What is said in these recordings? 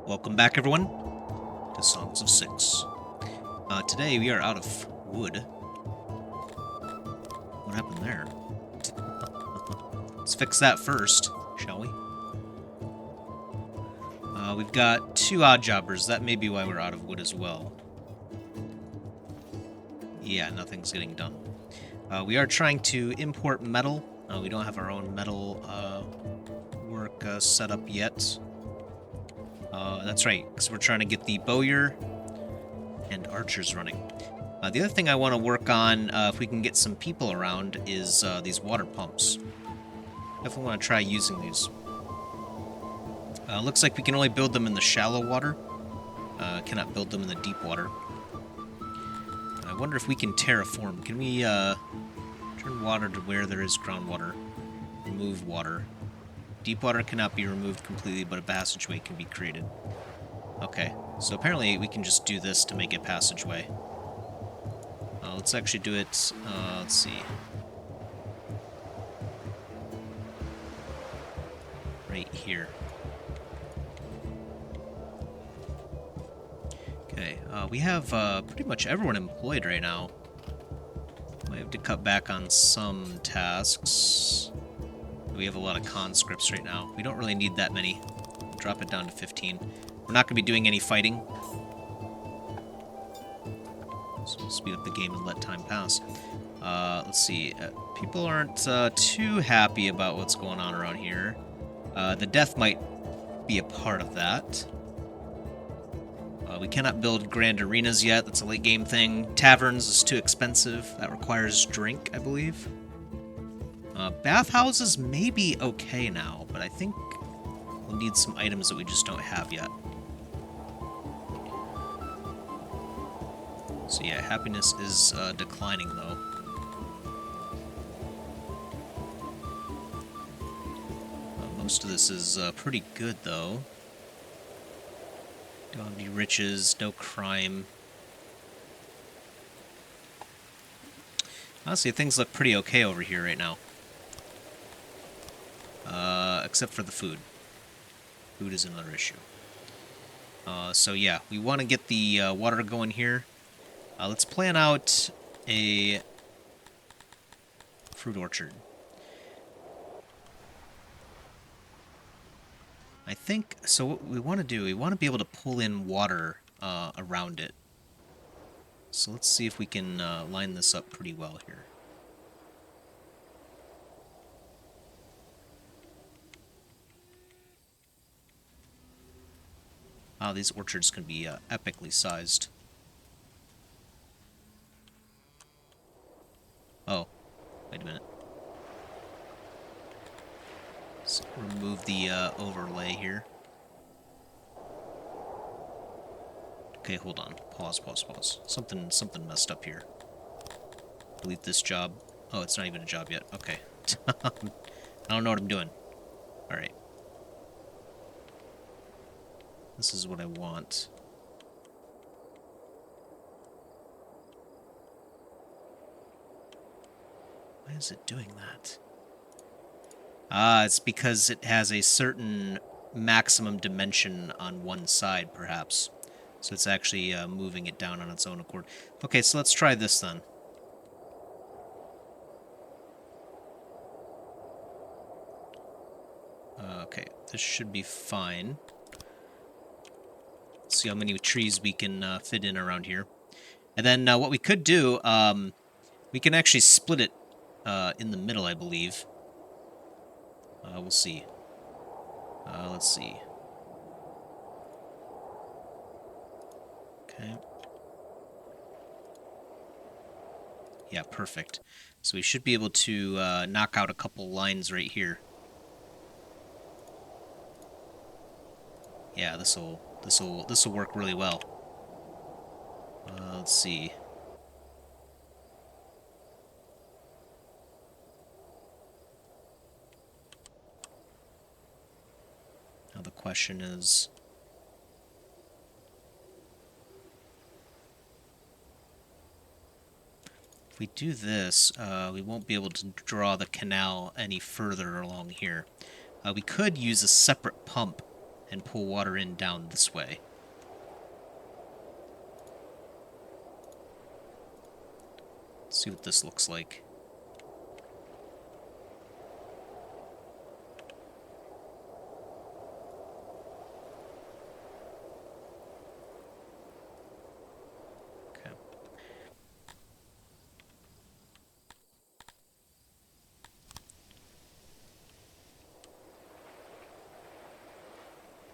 Welcome back, everyone, to Songs of Six. Today we are out of wood. What happened there? Let's fix that first, shall we? We've got 2 odd jobbers. That may be why we're out of wood as well. Yeah, nothing's getting done. We are trying to import metal. We don't have our own metal work set up yet. That's right, because we're trying to get the bowyer and archers running. The other thing I want to work on, if we can get some people around, is these water pumps. Definitely want to try using these. Looks like we can only build them in the shallow water. Cannot build them in the deep water. I wonder if we can terraform. Can we turn water to where there is groundwater? Remove water. Deep water cannot be removed completely, but a passageway can be created. Okay, so apparently we can just do this to make a passageway. Let's actually do it, let's see. Right here. Okay, we have pretty much everyone employed right now. Might have to cut back on some tasks. We have a lot of conscripts right now. We don't really need that many. Drop it down to 15. We're not going to be doing any fighting. So we'll speed up the game and let time pass. Let's see. People aren't too happy about what's going on around here. The death might be a part of that. We cannot build grand arenas yet. That's a late game thing. Taverns is too expensive. That requires drink, I believe. Bathhouses may be okay now, but I think we'll need some items that we just don't have yet. So yeah, happiness is declining, though. Most of this is pretty good, though. Don't have any riches, no crime. Honestly, things look pretty okay over here right now. Except for the food. Food is another issue. So yeah, we want to get the water going here. Let's plan out a fruit orchard. I think, so what we want to do, we want to be able to pull in water around it. So let's see if we can line this up pretty well here. Wow, these orchards can be epically sized. Oh, wait a minute. Let's remove the overlay here. Okay, hold on. Pause. Something messed up here. Delete this job. Oh, it's not even a job yet. Okay. I don't know what I'm doing. Alright. This is what I want. Why is it doing that? It's because it has a certain maximum dimension on one side, perhaps. So it's actually moving it down on its own accord. Okay, so let's try this then. Okay, this should be fine. Let's see how many trees we can fit in around here. And then what we could do, we can actually split it in the middle, I believe. We'll see. Let's see. Okay. Yeah, perfect. So we should be able to knock out a couple lines right here. Yeah, this'll work really well. Let's see. Now the question is, if we do this, we won't be able to draw the canal any further along here. We could use a separate pump and pull water in down this way. Let's see what this looks like.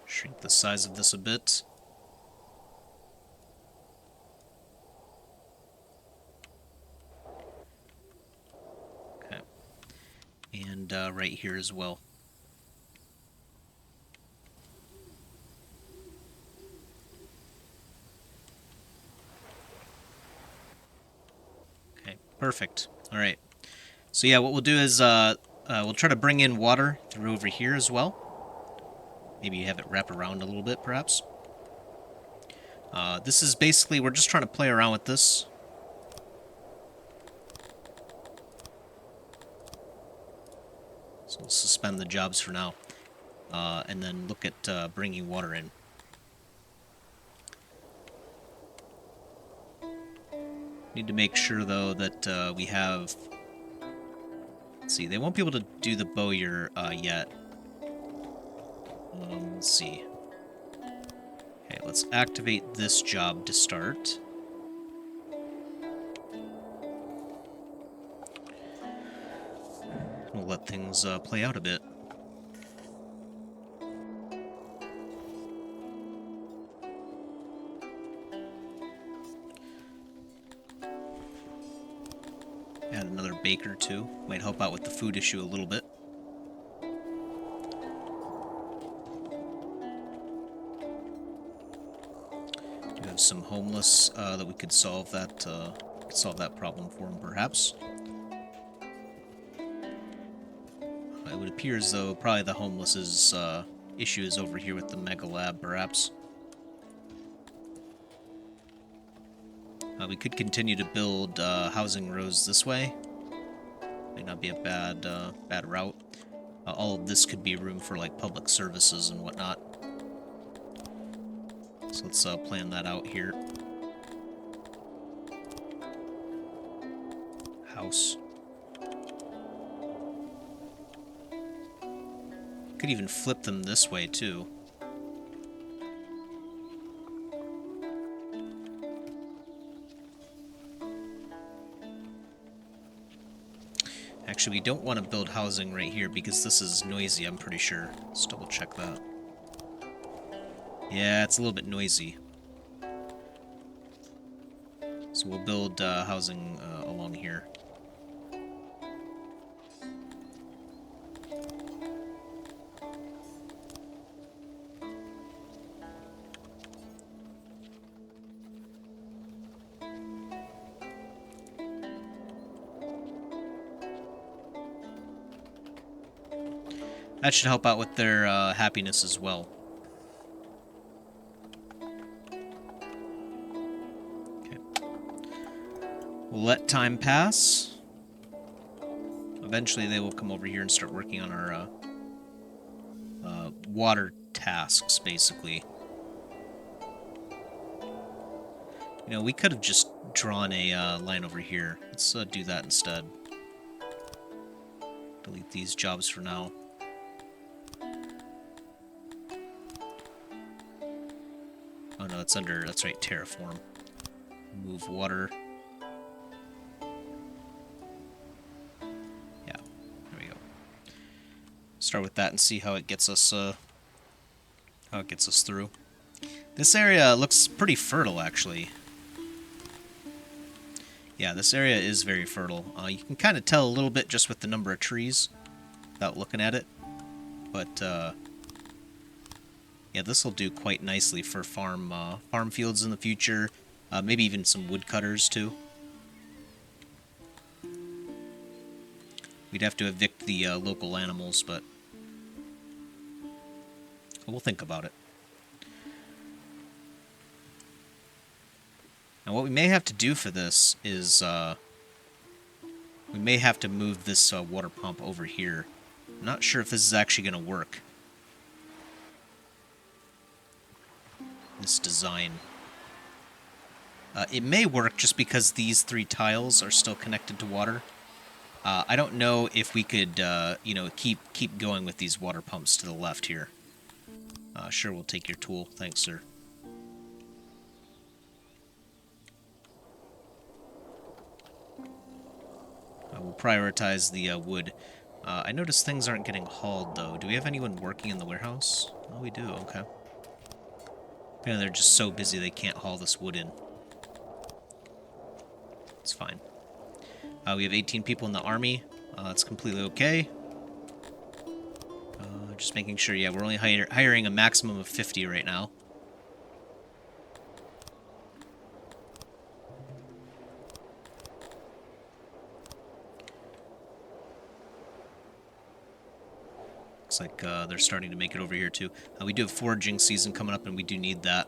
Shrink the size of this a bit. Okay. And right here as well. Okay, perfect. Alright. So yeah, what we'll do is we'll try to bring in water through over here as well. Maybe have it wrap around a little bit, perhaps. This is basically, we're just trying to play around with this. So we'll suspend the jobs for now. And then look at bringing water in. Need to make sure, though, that we have... Let's see, they won't be able to do the bowyer yet. Let's see. Okay, let's activate this job to start. We'll let things play out a bit. Add another baker, too. Might help out with the food issue a little bit. Do have some homeless that we could solve that problem for them, perhaps. It would appear as though probably the homeless's issue is over here with the Mega Lab, perhaps. We could continue to build housing rows this way. Might not be a bad route. All of this could be room for like public services and whatnot. So let's plan that out here. House. Could even flip them this way too. Actually, we don't want to build housing right here because this is noisy, I'm pretty sure. Let's double check that. Yeah, it's a little bit noisy. So we'll build housing along here. That should help out with their happiness as well. Okay. We'll let time pass. Eventually they will come over here and start working on our water tasks, basically. You know, we could have just drawn a line over here. Let's do that instead. Delete these jobs for now. Oh no, it's under, that's right, terraform. Move water. Yeah, there we go. Start with that and see how it gets us through. This area looks pretty fertile, actually. Yeah, this area is very fertile. You can kind of tell a little bit just with the number of trees without looking at it. But, yeah, this will do quite nicely for farm fields in the future. Maybe even some woodcutters, too. We'd have to evict the local animals, but we'll think about it. Now, what we may have to do for this is we may have to move this water pump over here. I'm not sure if this is actually going to work. this design. It may work just because these 3 tiles are still connected to water. I don't know if we could, you know, keep going with these water pumps to the left here. Sure, we'll take your tool. Thanks, sir. We'll prioritize the wood. I notice things aren't getting hauled, though. Do we have anyone working in the warehouse? Oh, we do. Okay. Yeah, they're just so busy they can't haul this wood in. It's fine. We have 18 people in the army. That's completely okay. Just making sure, yeah, we're only hiring a maximum of 50 right now. Looks like they're starting to make it over here, too. We do have foraging season coming up, and we do need that.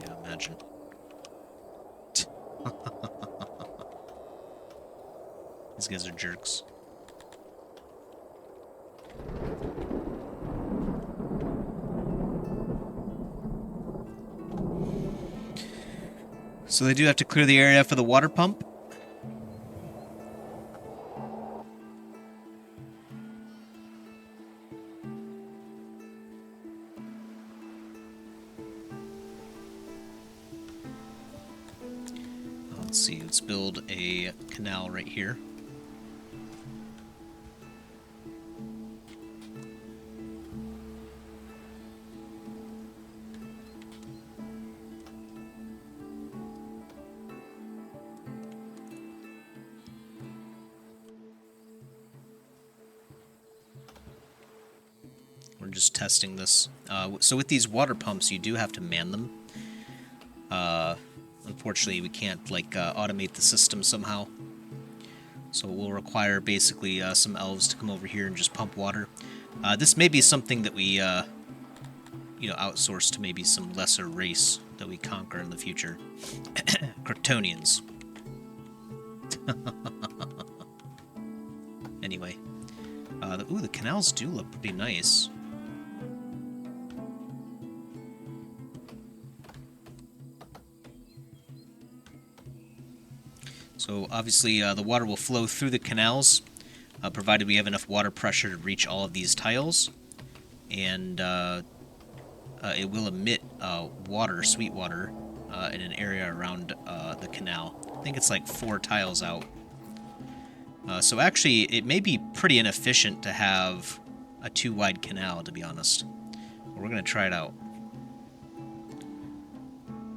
Yeah, imagine. These guys are jerks. So they do have to clear the area for the water pump. Let's see, let's build a canal right here. We're just testing this. So with these water pumps, you do have to man them. Unfortunately, we can't, like, automate the system somehow. So it will require, basically, some elves to come over here and just pump water. This may be something that we, you know, outsource to maybe some lesser race that we conquer in the future. Kryptonians. Anyway. Ooh, the canals do look pretty nice. So obviously the water will flow through the canals, provided we have enough water pressure to reach all of these tiles, and it will emit water, sweet water, in an area around the canal. I think it's like 4 tiles out. So actually, it may be pretty inefficient to have a 2-wide canal, to be honest. But we're going to try it out.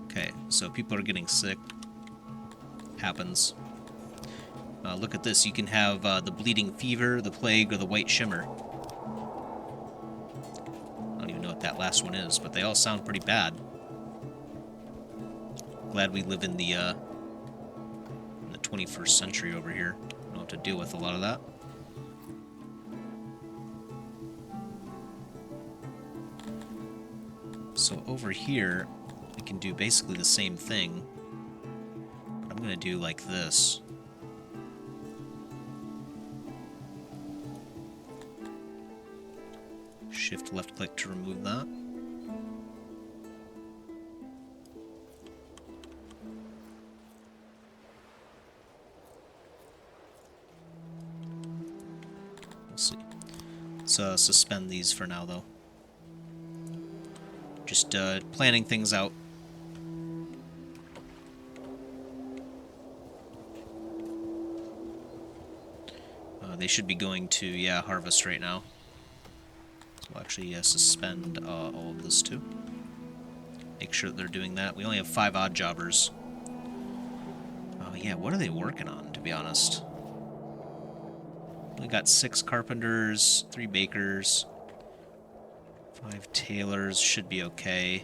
Okay, so people are getting sick. Happens. Look at this. You can have the bleeding fever, the plague, or the white shimmer. I don't even know what that last one is, but they all sound pretty bad. Glad we live in the 21st century over here. Don't have to deal with a lot of that. So over here, we can do basically the same thing. But I'm going to do like this. Shift left click to remove that. We'll see. Let's suspend these for now, though. Just planning things out. They should be going to, yeah, harvest right now. So we'll actually suspend all of this too. Make sure that they're doing that. We only have 5 odd jobbers. Oh yeah, what are they working on, to be honest? We got 6 carpenters, 3 bakers, 5 tailors, should be okay.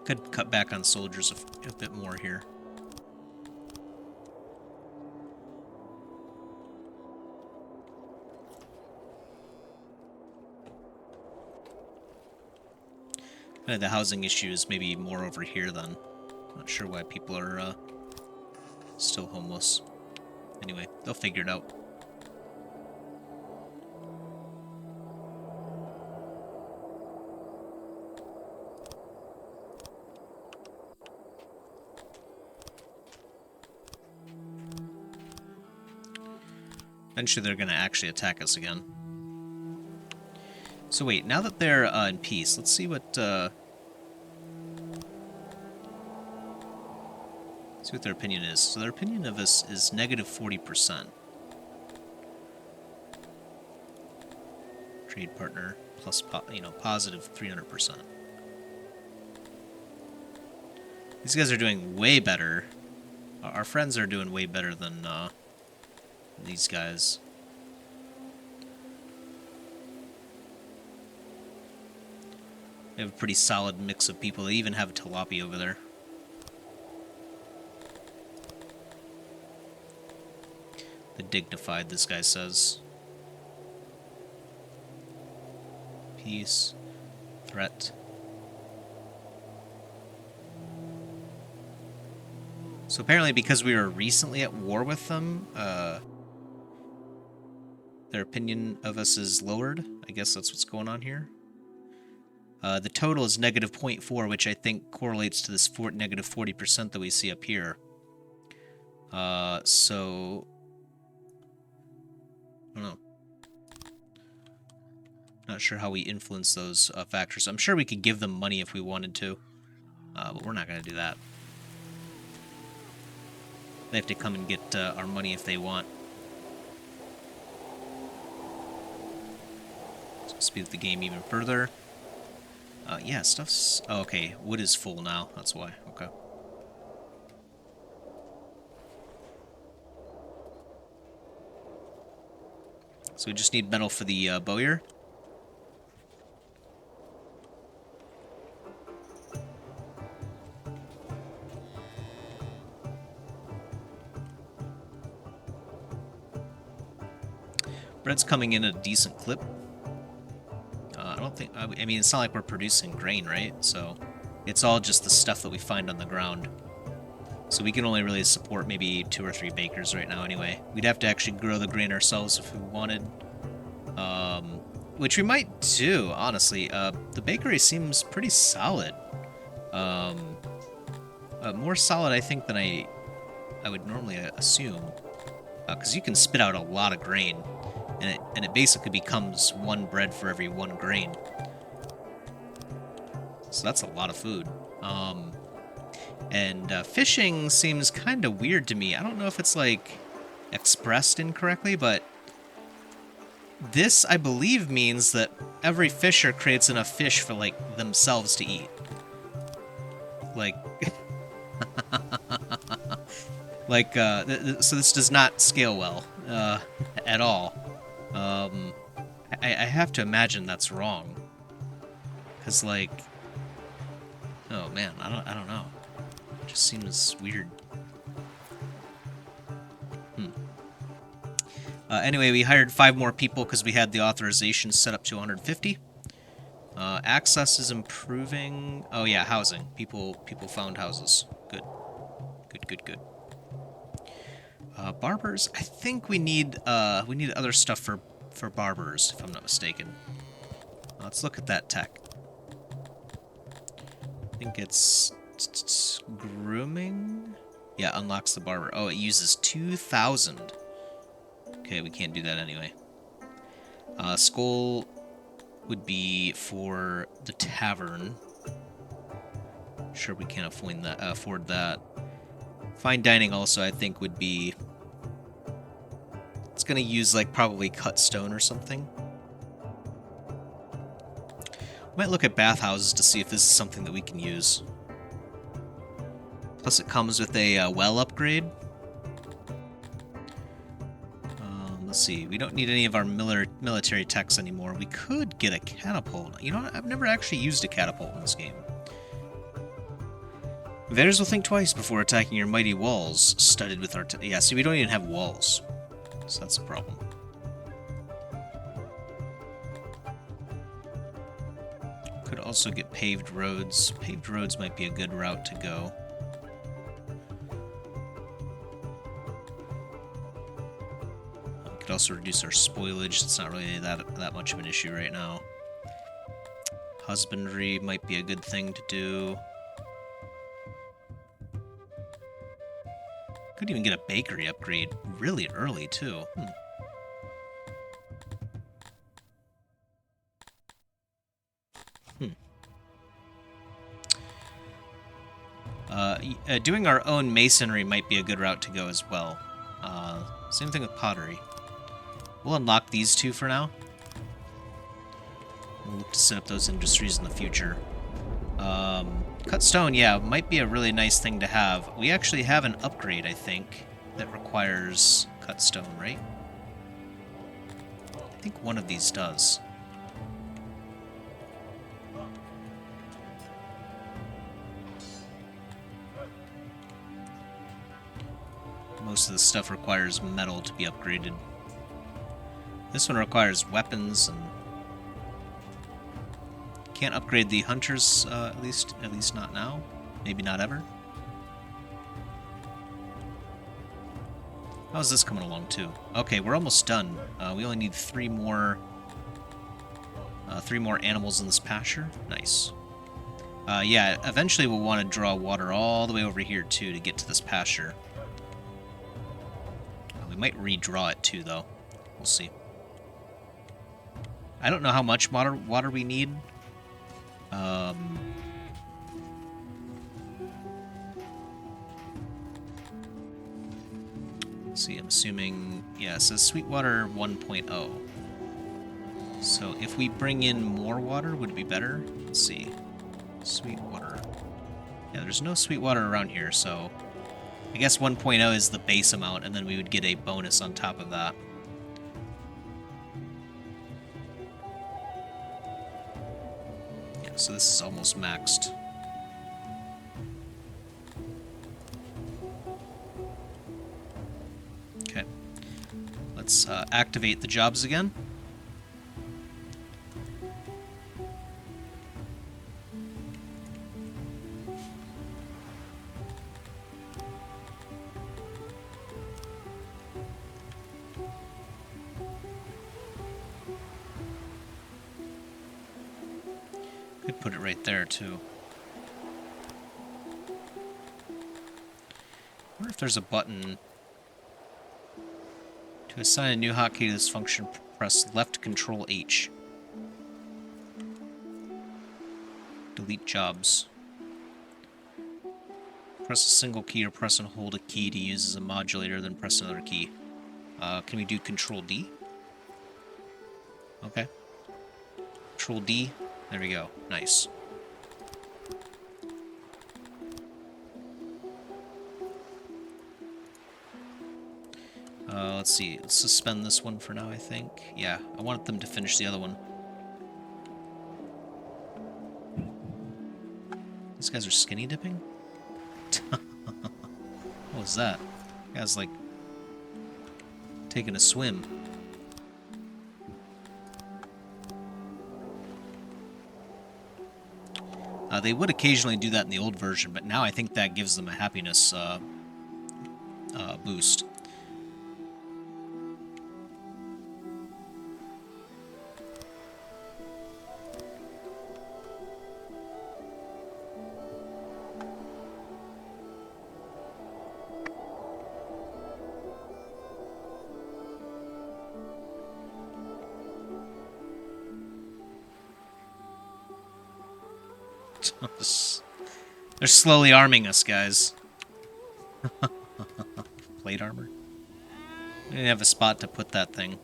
Could cut back on soldiers a bit more here. The housing issue is maybe more over here then. Not sure why people are still homeless. Anyway, they'll figure it out. Eventually they're going to actually attack us again. So wait, now that they're in peace, let's see what their opinion is. So their opinion of us is negative 40%. Trade partner plus, positive 300%. These guys are doing way better. Our friends are doing way better than these guys. They have a pretty solid mix of people. They even have a Tilapi over there. The dignified, this guy says. Peace. Threat. So apparently because we were recently at war with them, their opinion of us is lowered. I guess that's what's going on here. The total is negative 0.4, which I think correlates to this negative 40% that we see up here. So... I don't know. Not sure how we influence those factors. I'm sure we could give them money if we wanted to, but we're not going to do that. They have to come and get our money if they want. So speed up the game even further. Yeah, stuff's... Oh, okay, wood is full now. That's why. Okay. So we just need metal for the bowyer. Bread's coming in at a decent clip. I don't think... I mean, it's not like we're producing grain, right? So it's all just the stuff that we find on the ground. So we can only really support maybe 2 or 3 bakers right now anyway. We'd have to actually grow the grain ourselves if we wanted. Which we might do, honestly. The bakery seems pretty solid. More solid, I think, than I would normally assume. Because you can spit out a lot of grain. And it basically becomes 1 bread for every 1 grain. So that's a lot of food. And fishing seems kind of weird to me. I don't know if it's, like, expressed incorrectly, but this, I believe, means that every fisher creates enough fish for, like, themselves to eat. Like... like, so this does not scale well, at all. I have to imagine that's wrong. Because, like... Oh, man, I don't know. It just seems weird. Anyway, we hired 5 more people because we had the authorization set up to 150. Access is improving. Oh, yeah, housing. People found houses. Good. Good. Barbers, I think we need other stuff for barbers, if I'm not mistaken. Let's look at that tech. I think it's grooming. Yeah, unlocks the barber. Oh, it uses 2,000. Okay, we can't do that anyway. Skull would be for the tavern. Sure, we can't afford that. Fine dining also, I think, would be... It's gonna use, like, probably cut stone or something. Might look at bathhouses to see if this is something that we can use. Plus it comes with a well upgrade. Let's see, we don't need any of our military techs anymore. We could get a catapult. You know what? I've never actually used a catapult in this game. Invaders will think twice before attacking your mighty walls, studded with yeah, see, we don't even have walls. So that's a problem. Could also get paved roads. Paved roads might be a good route to go. Could also reduce our spoilage. It's not really that much of an issue right now. Husbandry might be a good thing to do. Could even get a bakery upgrade really early, too. Doing our own masonry might be a good route to go as well. Same thing with pottery. We'll unlock these two for now. We'll look to set up those industries in the future. Cut stone, yeah, might be a really nice thing to have. We actually have an upgrade, I think, that requires cut stone, right? I think one of these does. Most of the stuff requires metal to be upgraded. This one requires weapons, and can't upgrade the hunters, at least not now. Maybe not ever. How's this coming along too? Okay, we're almost done. We only need three more animals in this pasture. Nice. Yeah, eventually we'll want to draw water all the way over here too to get to this pasture. We might redraw it too, though. We'll see. I don't know how much water we need. Let's see, I'm assuming, yeah, it says Sweetwater 1.0. So if we bring in more water, would it be better? Let's see. Sweetwater. Yeah, there's no Sweetwater around here, so I guess 1.0 is the base amount, and then we would get a bonus on top of that. Yeah, so this is almost maxed. Okay. Let's activate the jobs again. Could put it right there, too. I wonder if there's a button to assign a new hotkey to this function. Press left Control H. Delete jobs. Press a single key or press and hold a key to use as a modulator, then press another key. Can we do Control D? Okay. Control D. There we go. Nice. Let's see. Let's suspend this one for now, I think. Yeah, I want them to finish the other one. These guys are skinny dipping? What was that? The guy's like taking a swim. They would occasionally do that in the old version, but now I think that gives them a happiness boost. They're slowly arming us, guys. Plate armor? We didn't have a spot to put that thing.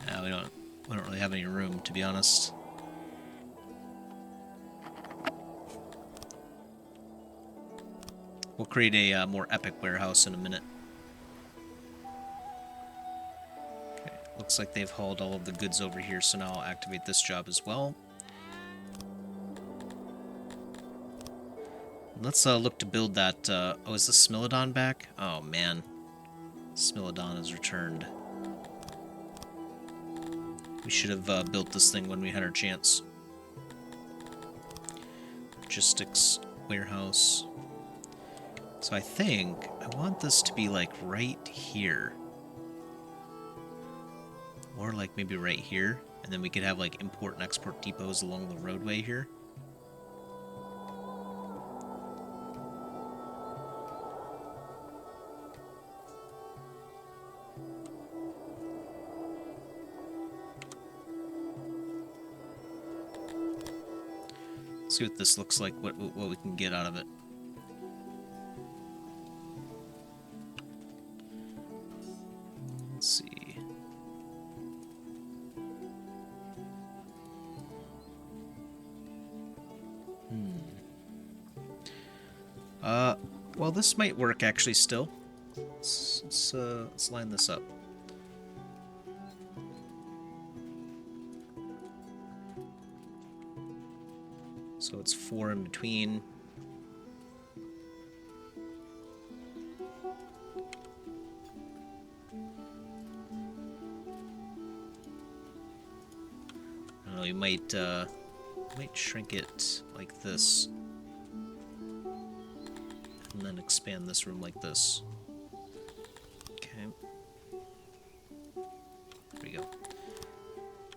No, we don't really have any room, to be honest. We'll create a more epic warehouse in a minute. Okay, looks like they've hauled all of the goods over here, so now I'll activate this job as well. Let's look to build that. Oh, is the Smilodon back? Oh, man. Smilodon has returned. We should have built this thing when we had our chance. Logistics, warehouse. So I think I want this to be like right here. Or like maybe right here. And then we could have like import and export depots along the roadway here. See what this looks like, what we can get out of it. Let's see. Well, this might work actually still. Let's line this up. So it's 4 in between. I don't know, you might shrink it like this. And then expand this room like this. Okay. There we go.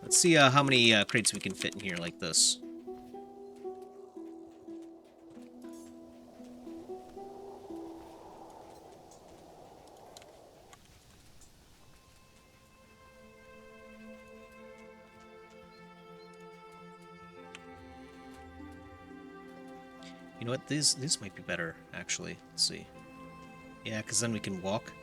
Let's see how many crates we can fit in here like this. You know what? These might be better, actually. Let's see. Yeah, because then we can walk.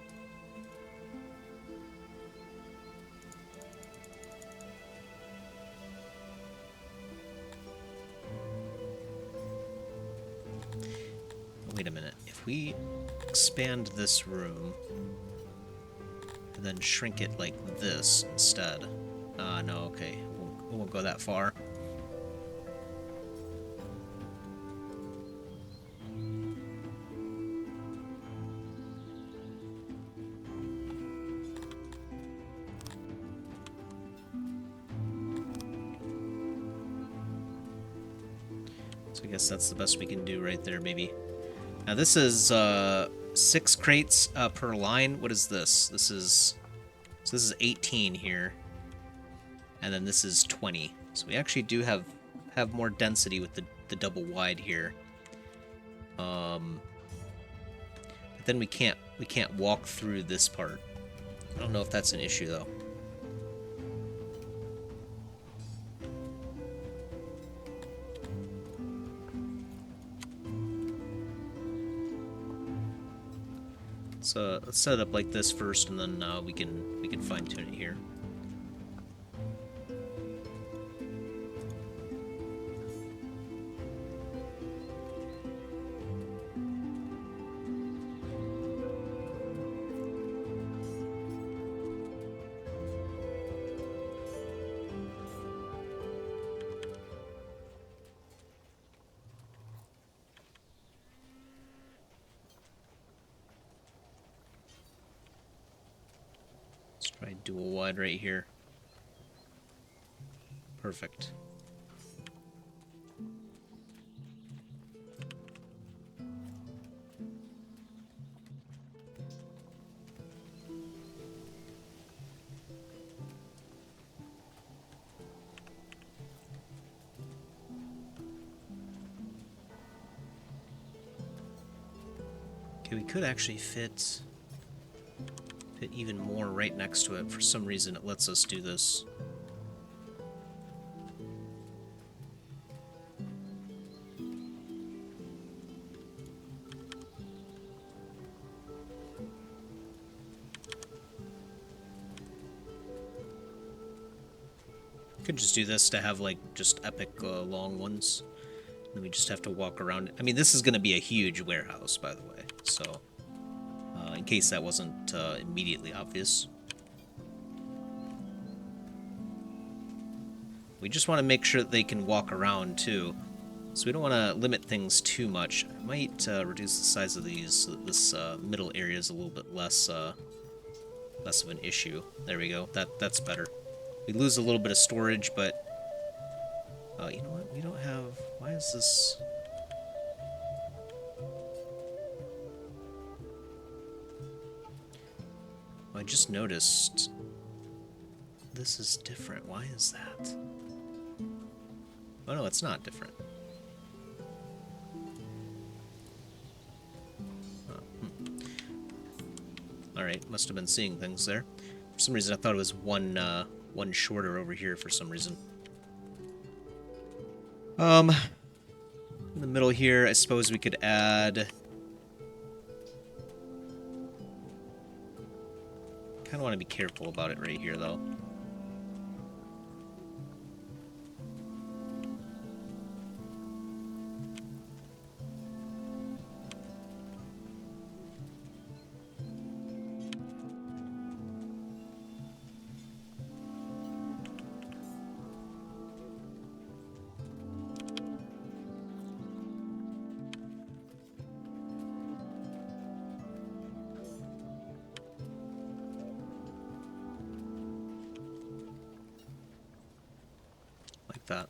Wait a minute. If we expand this room and then shrink it like this instead. No, okay. We won't go that far. So I guess that's the best we can do right there, maybe. Now this is 6 crates per line. What is this? This is 18 here, and then this is 20. So we actually do have more density with the double wide here. But then we can't walk through this part. I don't know if that's an issue though. So let's set it up like this first, and then we can fine tune it here. Try dual wide right here. Perfect. Okay, we could actually fit even more right next to it. For some reason, it lets us do this. Could just do this to have like just epic long ones. Then we just have to walk around. I mean, this is going to be a huge warehouse, by the way. So, in case that wasn't immediately obvious. We just want to make sure that they can walk around, too. So we don't want to limit things too much. I might reduce the size of these so that this middle area is a little bit less of an issue. There we go. That's better. We lose a little bit of storage, but... you know what? We don't have... Why is this... I just noticed this is different. Why is that? Oh no, it's not different. Alright, must have been seeing things there. For some reason I thought it was one shorter over here for some reason. In the middle here, I suppose we could add... Kind of want to be careful about it right here, though. That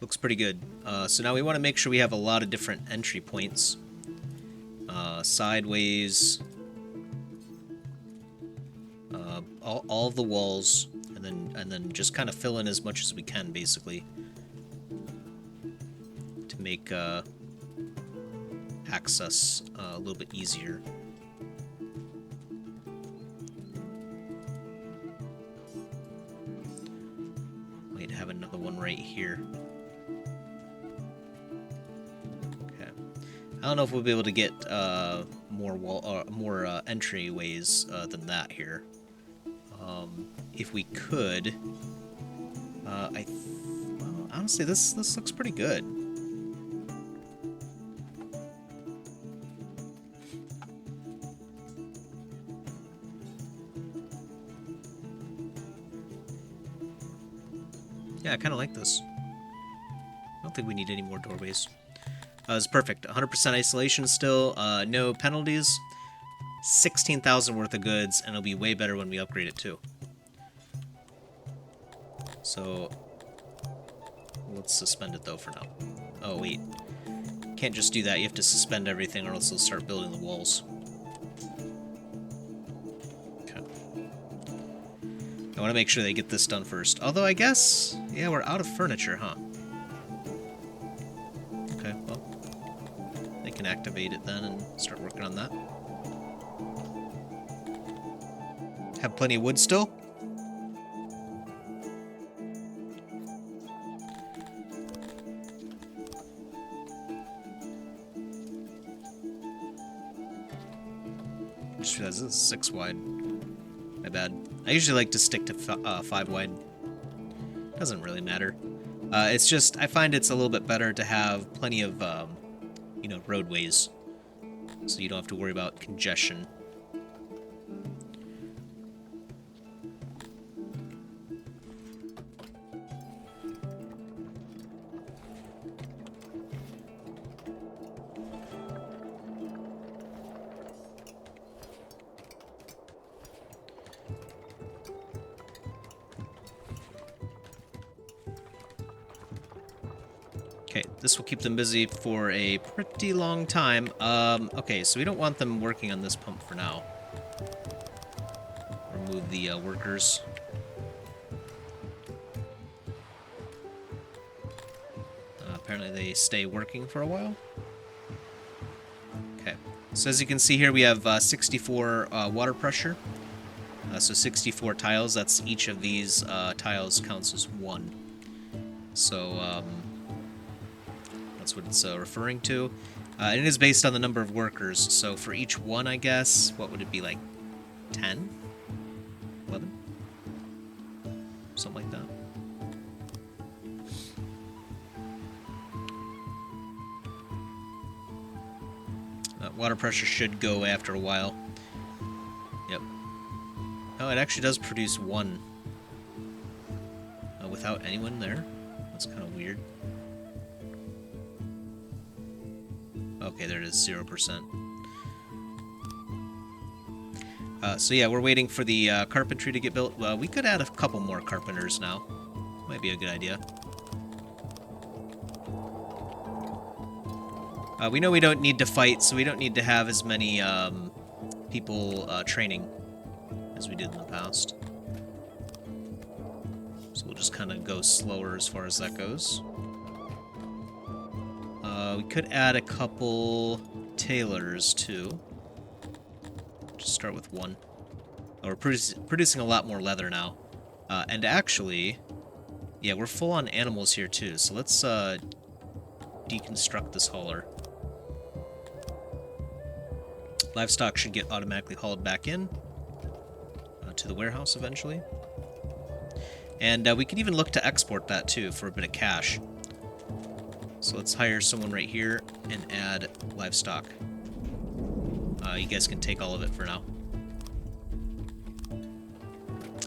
looks pretty good. So now we want to make sure we have a lot of different entry points, sideways, all of the walls, and then just kind of fill in as much as we can, basically, to make access a little bit easier. Have another one right here. Okay. I don't know if we'll be able to get more entryways than that here. If we could, well, honestly, this looks pretty good. Yeah, I kind of like this. I don't think we need any more doorways. It's perfect. 100% isolation still. No penalties. 16,000 worth of goods, and it'll be way better when we upgrade it too. So, let's suspend it though for now. Oh wait. Can't just do that. You have to suspend everything or else they'll start building the walls. I want to make sure they get this done first. Although, I guess... Yeah, we're out of furniture, huh? Okay, well... They can activate it then and start working on that. Have plenty of wood still? I just realized this is 6 wide. My bad. I usually like to stick to 5 wide. Doesn't really matter. It's just, I find it's a little bit better to have plenty of, you know, roadways. So you don't have to worry about congestion. Okay, this will keep them busy for a pretty long time. Okay, so we don't want them working on this pump for now. Remove the workers. Apparently they stay working for a while. Okay, so as you can see here, we have 64 water pressure. So 64 tiles, that's each of these tiles counts as 1. So, that's what it's referring to. And it is based on the number of workers, so for each one, I guess, what would it be, like 10? 11? Something like that. Water pressure should go after a while. Yep. Oh, it actually does produce 1 without anyone there. That's kind of weird. Okay, there it is, 0%. So yeah, we're waiting for the carpentry to get built. Well, we could add a couple more carpenters now. Might be a good idea. We know we don't need to fight, so we don't need to have as many people training as we did in the past. So we'll just kind of go slower as far as that goes. We could add a couple tailors, too. Just start with 1. Oh, we're producing a lot more leather now. And actually, yeah, we're full on animals here, too. So let's deconstruct this hauler. Livestock should get automatically hauled back in to the warehouse eventually. And we can even look to export that too for a bit of cash. So let's hire someone right here and add livestock. You guys can take all of it for now.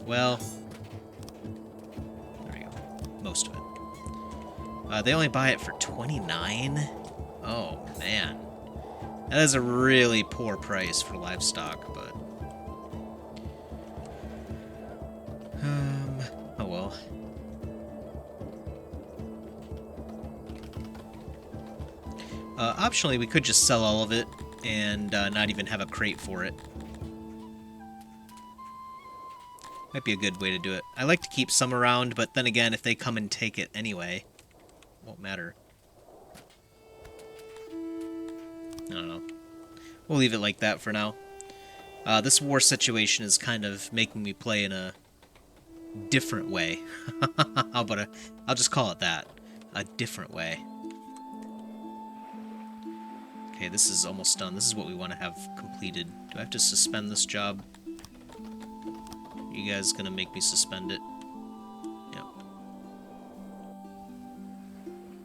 Well, there we go. Most of it. They only buy it for 29? Oh, man. That is a really poor price for livestock, but... oh well. Optionally, we could just sell all of it and not even have a crate for it. Might be a good way to do it. I like to keep some around, but then again, if they come and take it anyway, it won't matter. I don't know. We'll leave it like that for now. This war situation is kind of making me play in a different way. I'll just call it that. A different way. Okay, this is almost done. This is what we want to have completed. Do I have to suspend this job? You guys gonna make me suspend it? Yep.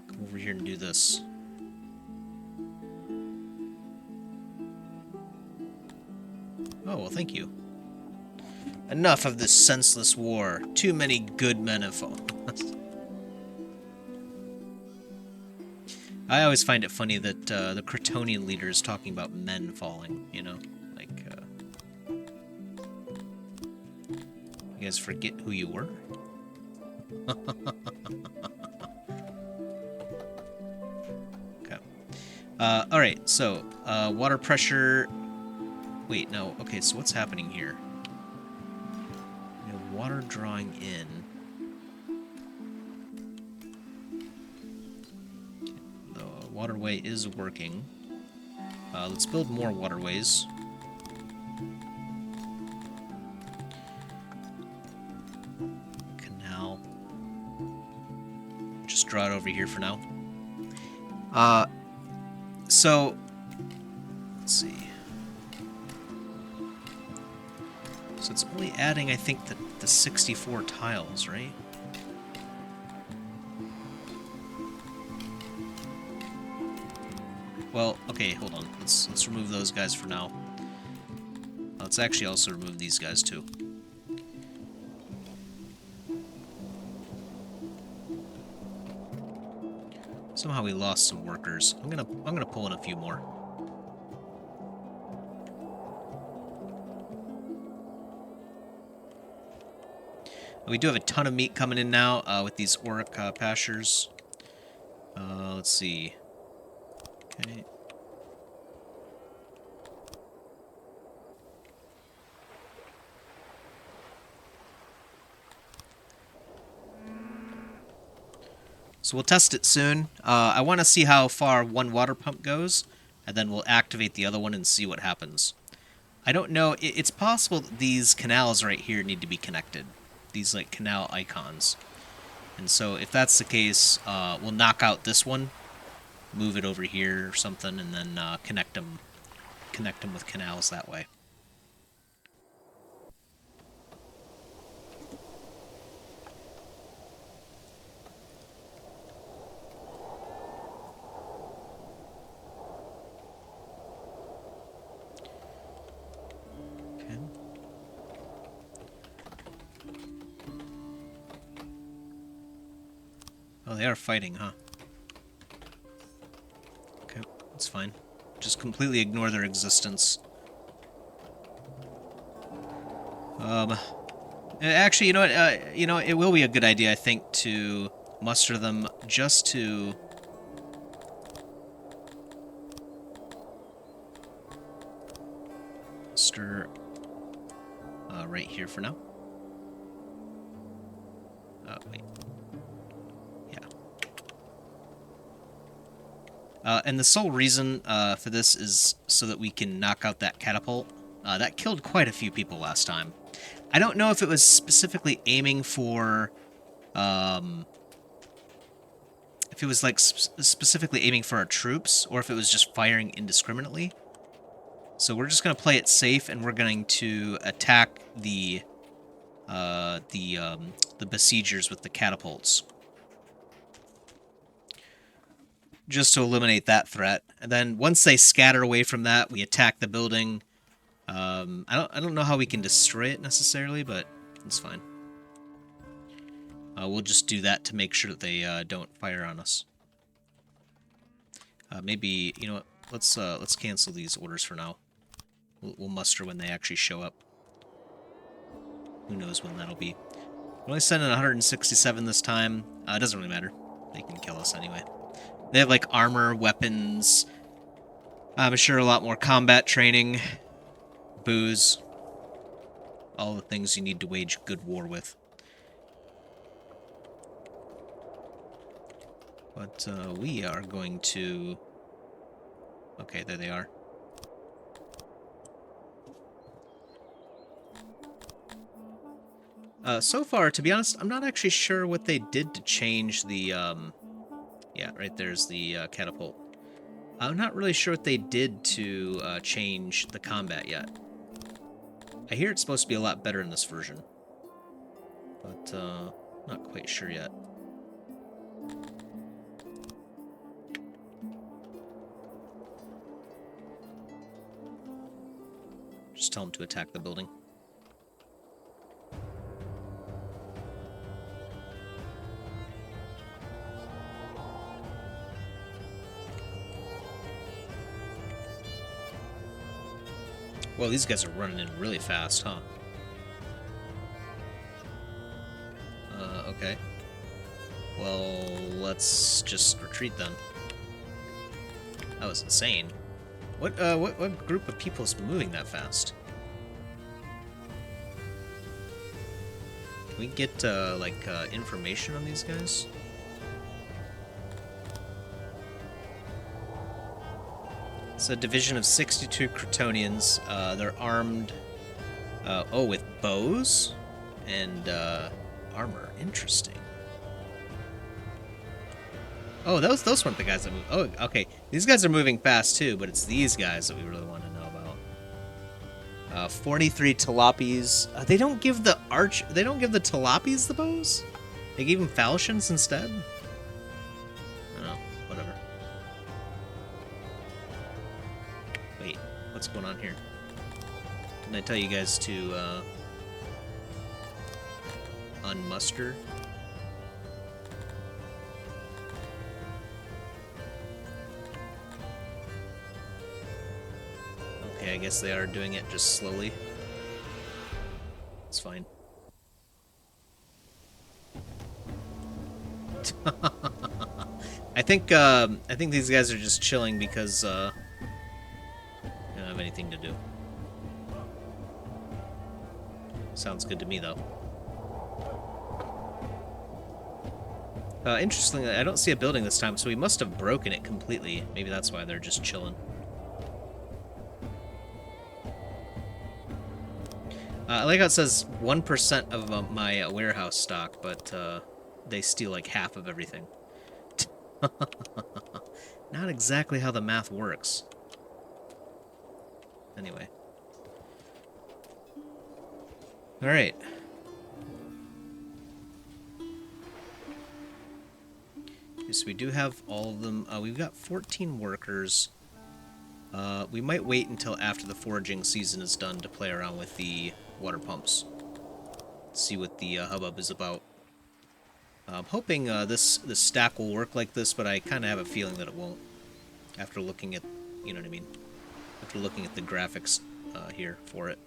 Come over here and do this. Oh, well, thank you. Enough of this senseless war. Too many good men have fallen. I always find it funny that the Cretonian leader is talking about men falling, you know? Like, you guys forget who you were? Okay. Alright, so, water pressure... Wait, no. Okay, so what's happening here? We have water drawing in. The waterway is working. Let's build more waterways. Canal. Just draw it over here for now. So, let's see. So it's only adding, I think, the 64 tiles, right? Well, okay, hold on. Let's remove those guys for now. Let's actually also remove these guys too. Somehow we lost some workers. I'm gonna pull in a few more. We do have a ton of meat coming in now with these Auroch pastures. Let's see. Okay. So we'll test it soon. I want to see how far one water pump goes, and then we'll activate the other one and see what happens. I don't know. It's possible that these canals right here need to be connected. These like canal icons. And so if that's the case, we'll knock out this one, move it over here or something, and then connect them with canals that way. Oh, they are fighting, huh? Okay, that's fine. Just completely ignore their existence. Actually, you know what? It will be a good idea, I think, to muster them just to... muster right here for now. Oh, wait. And the sole reason for this is so that we can knock out that catapult. That killed quite a few people last time. I don't know if it was specifically aiming for if it was like specifically aiming for our troops, or if it was just firing indiscriminately. So we're just going to play it safe, and we're going to attack the besiegers with the catapults, just to eliminate that threat. And then once they scatter away from that, we attack the building. I don't know how we can destroy it necessarily, but it's fine. We'll just do that to make sure that they don't fire on us. Maybe, you know what? Let's cancel these orders for now. We'll muster when they actually show up. Who knows when that'll be. We only sent in 167 this time. It doesn't really matter. They can kill us anyway. They have, like, armor, weapons. I'm sure a lot more combat training. Booze. All the things you need to wage good war with. But we are going to... Okay, there they are. So far, to be honest, I'm not actually sure what they did to change the, yeah, right there's the catapult. I'm not really sure what they did to change the combat yet. I hear it's supposed to be a lot better in this version. But, not quite sure yet. Just tell them to attack the building. Well, these guys are running in really fast, huh? Okay. Well, let's just retreat then. That was insane. What group of people is moving that fast? Can we get, information on these guys? It's a division of 62 Crotonians. They're armed, with bows and, armor. Interesting. Oh, those weren't the guys that moved. Oh, okay. These guys are moving fast too, but it's these guys that we really want to know about. 43 Tilapis. They don't give the Tilapis the bows? They gave them falchions instead? I don't know. Whatever. Wait, what's going on here? Didn't I tell you guys to, unmuster? Okay, I guess they are doing it just slowly. It's fine. I think these guys are just chilling because they don't have anything to do. Sounds good to me, though. Interestingly, I don't see a building this time, so we must have broken it completely. Maybe that's why they're just chilling. I like how it says 1% of my warehouse stock, but they steal like half of everything. Not exactly how the math works. Anyway. Alright. So we do have all of them. We've got 14 workers. We might wait until after the foraging season is done to play around with the water pumps. See what the hubbub is about. I'm hoping this stack will work like this, but I kind of have a feeling that it won't. After looking at, you know what I mean? After looking at the graphics here for it.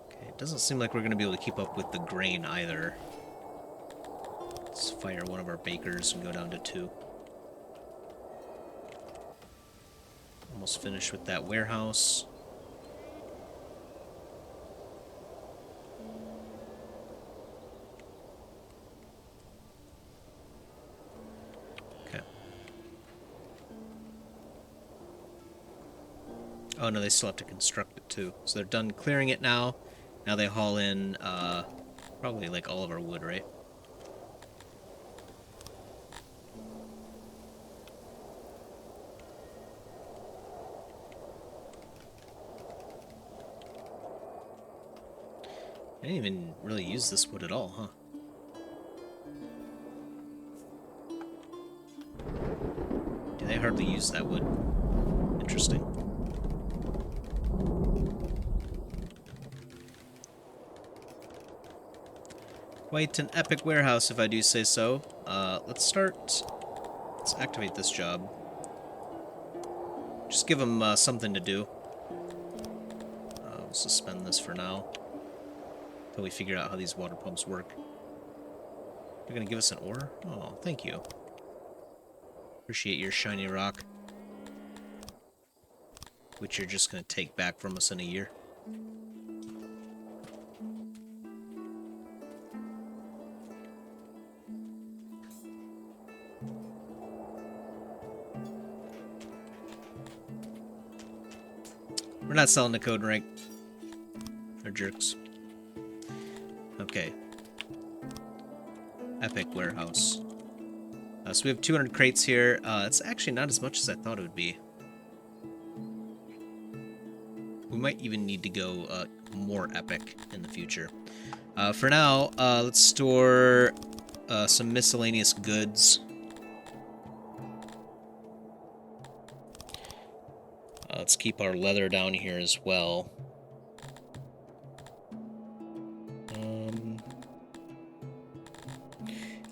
Okay, it doesn't seem like we're going to be able to keep up with the grain either. Let's fire one of our bakers and go down to 2. Almost finished with that warehouse. Okay. Oh no, they still have to construct it too. So they're done clearing it now. Now they haul in Probably like all of our wood, right? I didn't even really use this wood at all, huh? Do they hardly use that wood? Interesting. Quite an epic warehouse, if I do say so. Let's activate this job. Just give them something to do. We'll suspend this for now. Until we figure out how these water pumps work. You're gonna give us an ore? Oh, thank you. Appreciate your shiny rock. Which you're just gonna take back from us in a year. We're not selling the code rank. They're jerks. Okay. Epic warehouse. So we have 200 crates here. It's actually not as much as I thought it would be. We might even need to go more epic in the future. For now, let's store some miscellaneous goods. Let's keep our leather down here as well.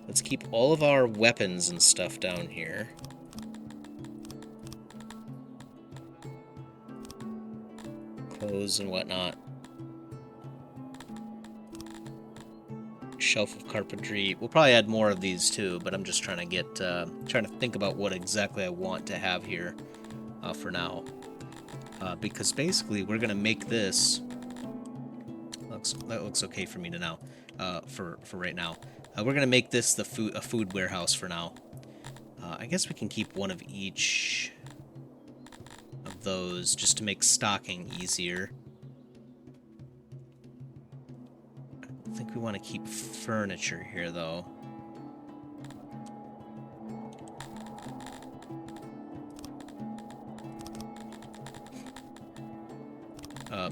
Let's keep all of our weapons and stuff down here. Clothes and whatnot. Shelf of carpentry. We'll probably add more of these too, but I'm just trying to get, trying to think about what exactly I want to have here for now. Because basically we're gonna make this. That looks okay for me to now. For right now, we're gonna make this a food warehouse for now. I guess we can keep one of each of those just to make stocking easier. I think we want to keep furniture here though.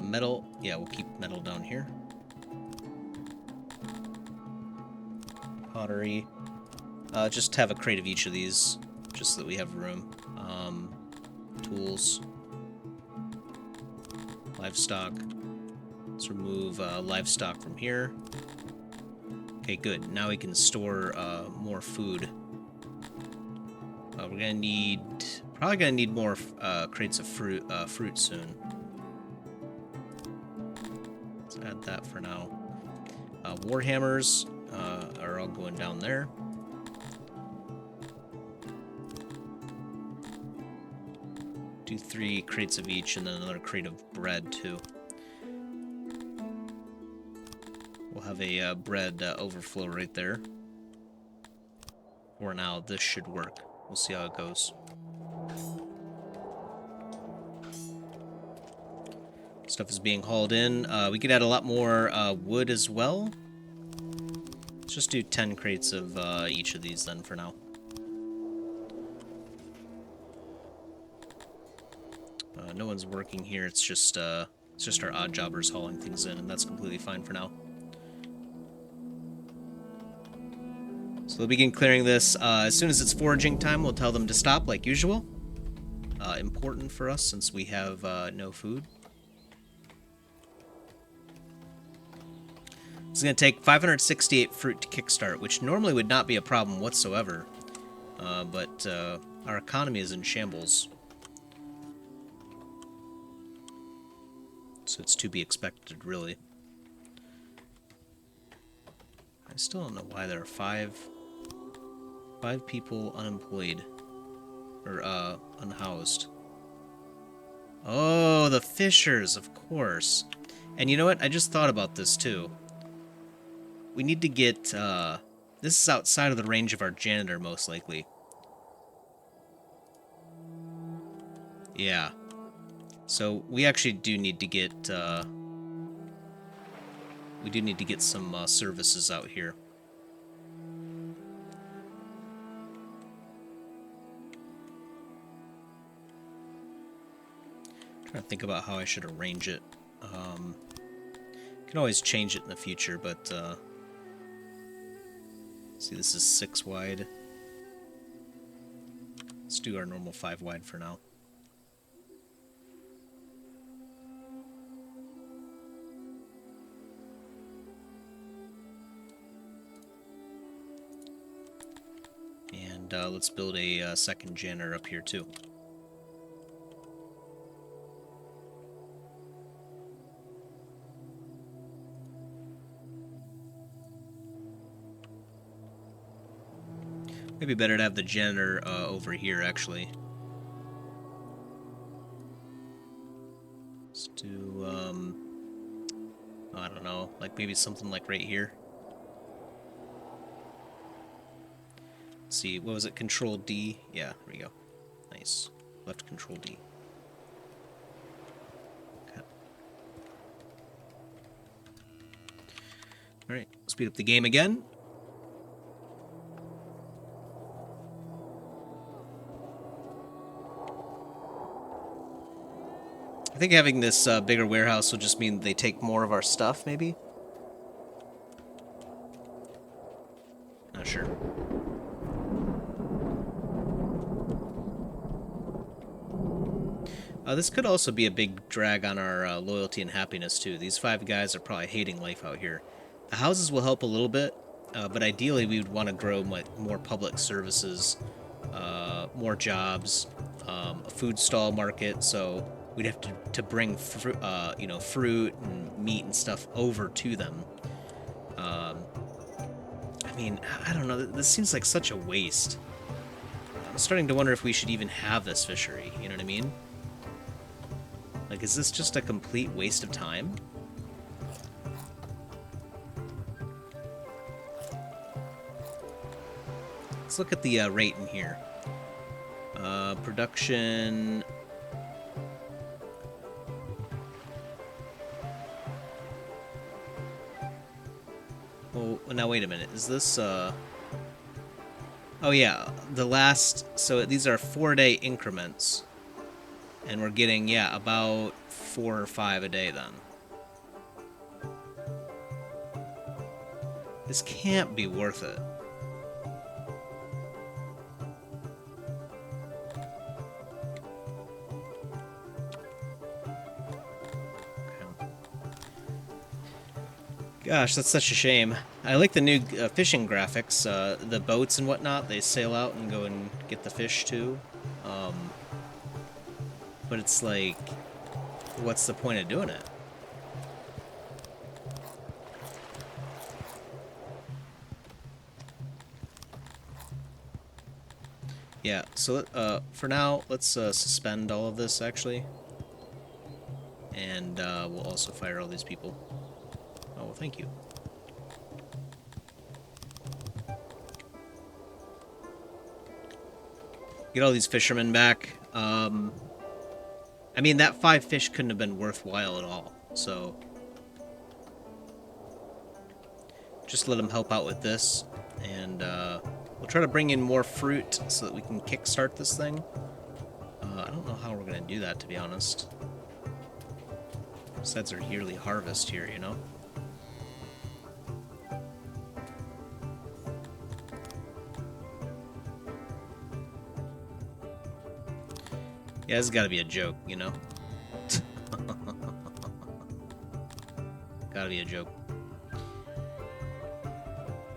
Metal, yeah, we'll keep metal down here. Pottery. Just have a crate of each of these, just so that we have room. Tools. Livestock. Let's remove livestock from here. Okay, good. Now we can store more food. We're gonna need, probably gonna need more crates of fruit soon. Let's add that for now. Warhammers are all going down there. Do 3 crates of each, and then another crate of bread too. We'll have a bread overflow right there. For now, this should work. We'll see how it goes. Stuff is being hauled in. We could add a lot more wood as well. Let's just do 10 crates of each of these then for now. No one's working here. It's just our odd jobbers hauling things in, and that's completely fine for now. So they'll begin clearing this. As soon as it's foraging time, we'll tell them to stop like usual. Important for us since we have no food. It's going to take 568 fruit to kickstart, which normally would not be a problem whatsoever. But our economy is in shambles. So it's to be expected, really. I still don't know why there are five people unemployed. Or, unhoused. Oh, the fishers, of course. And you know what? I just thought about this, too. We need to get, this is outside of the range of our janitor, most likely. Yeah. So, we actually do need to get, we do need to get some services out here. Trying to think about how I should arrange it. Can always change it in the future, but see, this is 6 wide. Let's do our normal 5 wide for now. And let's build a second janitor up here too. Maybe better to have the janitor over here, actually. Let's do, I don't know, like maybe something like right here. Let's see, what was it? Control D? Yeah, there we go. Nice. Left Control D. Okay. Alright, speed up the game again. I think having this bigger warehouse will just mean they take more of our stuff, maybe? Not sure. This could also be a big drag on our loyalty and happiness, too. These 5 guys are probably hating life out here. The houses will help a little bit, but ideally we would want to grow more public services, more jobs, a food stall market, so we'd have to bring fruit and meat and stuff over to them. I mean, I don't know, this seems like such a waste. I'm starting to wonder if we should even have this fishery, you know what I mean? Like, is this just a complete waste of time? Let's look at the rate in here. Production... Oh, now wait a minute. Is this, Oh yeah, the last... So these are 4-day increments. And we're getting, yeah, about 4 or 5 a day then. This can't be worth it. Gosh, that's such a shame. I like the new fishing graphics. The boats and whatnot, they sail out and go and get the fish too. But it's like, what's the point of doing it? Yeah, so for now, let's suspend all of this, actually. And we'll also fire all these people. Oh, well, thank you. Get all these fishermen back. I mean, that 5 fish couldn't have been worthwhile at all, so... Just let them help out with this, and we'll try to bring in more fruit so that we can kickstart this thing. I don't know how we're going to do that, to be honest. Besides our yearly harvest here, you know? Yeah, this has got to be a joke, you know? Gotta be a joke.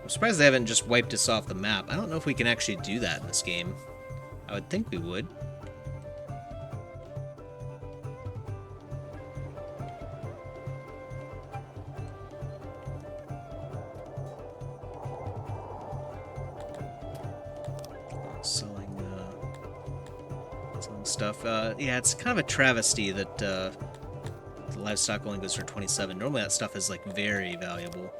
I'm surprised they haven't just wiped us off the map. I don't know if we can actually do that in this game. I would think we would. Selling stuff. Yeah, it's kind of a travesty that the livestock only goes for 27. Normally that stuff is like very valuable.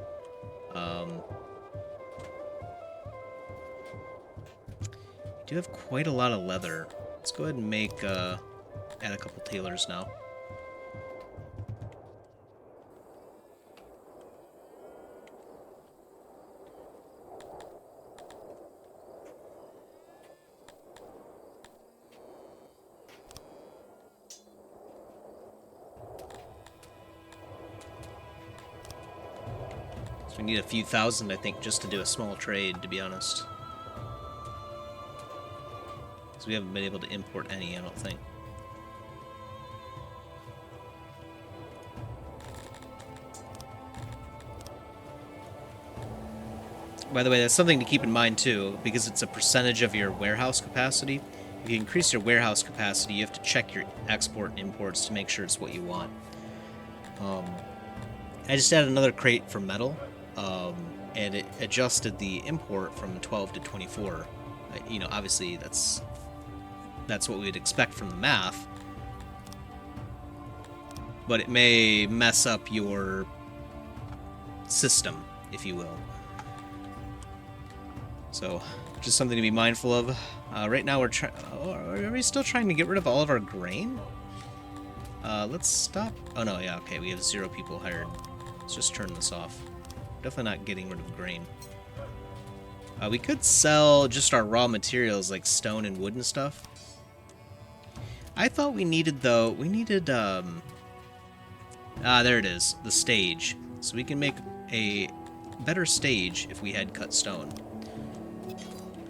We do have quite a lot of leather. Let's go ahead and make add a couple tailors now. So we need a few thousand, I think, just to do a small trade, to be honest. Because we haven't been able to import any, I don't think. By the way, that's something to keep in mind, too, because it's a percentage of your warehouse capacity. If you increase your warehouse capacity, you have to check your export and imports to make sure it's what you want. I just added another crate for metal, and it adjusted the import from 12 to 24. You know, obviously that's what we'd expect from the math, but it may mess up your system, if you will. So, just something to be mindful of. Right now we're trying... are we still trying to get rid of all of our grain? Let's stop... Oh no, yeah, okay, we have 0 people hired. Let's just turn this off. Definitely not getting rid of grain. We could sell just our raw materials, like stone and wood and stuff. I thought we needed, though... We needed, there it is. The stage. So we can make a better stage if we had cut stone.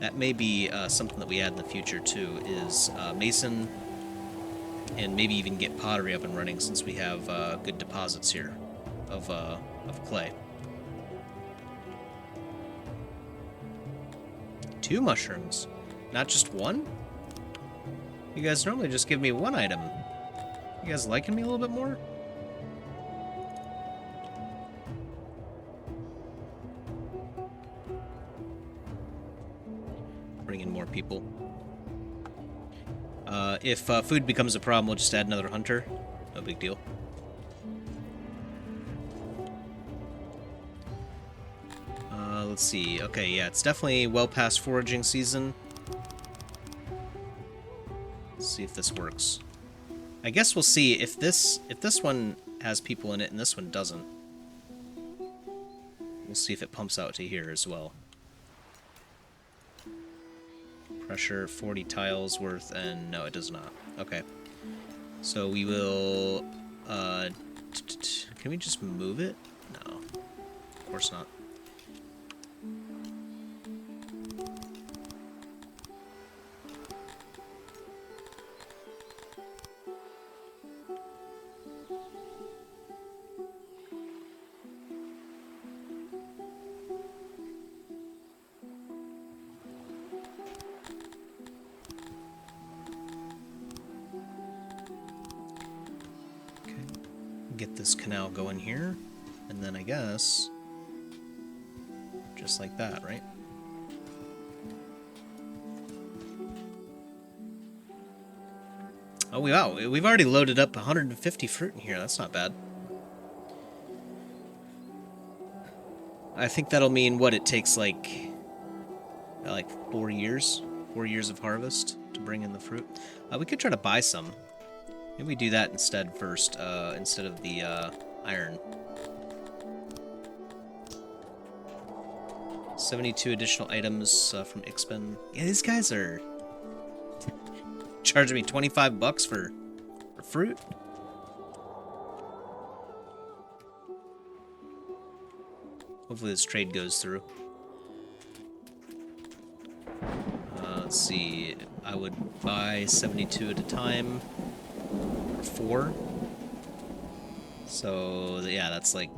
That may be something that we add in the future, too, is mason, and maybe even get pottery up and running, since we have good deposits here of clay. 2 mushrooms, not just 1? You guys normally just give me 1 item. You guys liking me a little bit more? Bring in more people. If food becomes a problem, we'll just add another hunter. No big deal. Let's see. Okay, yeah, it's definitely well past foraging season. Let's see if this works. I guess we'll see if this one has people in it and this one doesn't. We'll see if it pumps out to here as well. Pressure 40 tiles worth, and no, it does not. Okay. So we will can we just move it? No. Of course not. Get this canal going here, and then I guess just like that, right? Oh wow, we've already loaded up 150 fruit in here. That's not bad. I think that'll mean what it takes like 4 years, 4 years of harvest to bring in the fruit. We could try to buy some. Maybe we do that instead first, instead of the iron. 72 additional items from Ixpen. Yeah, these guys are charging me 25 bucks for fruit. Hopefully this trade goes through. Let's see. I would buy 72 at a time. 4. So yeah, that's like,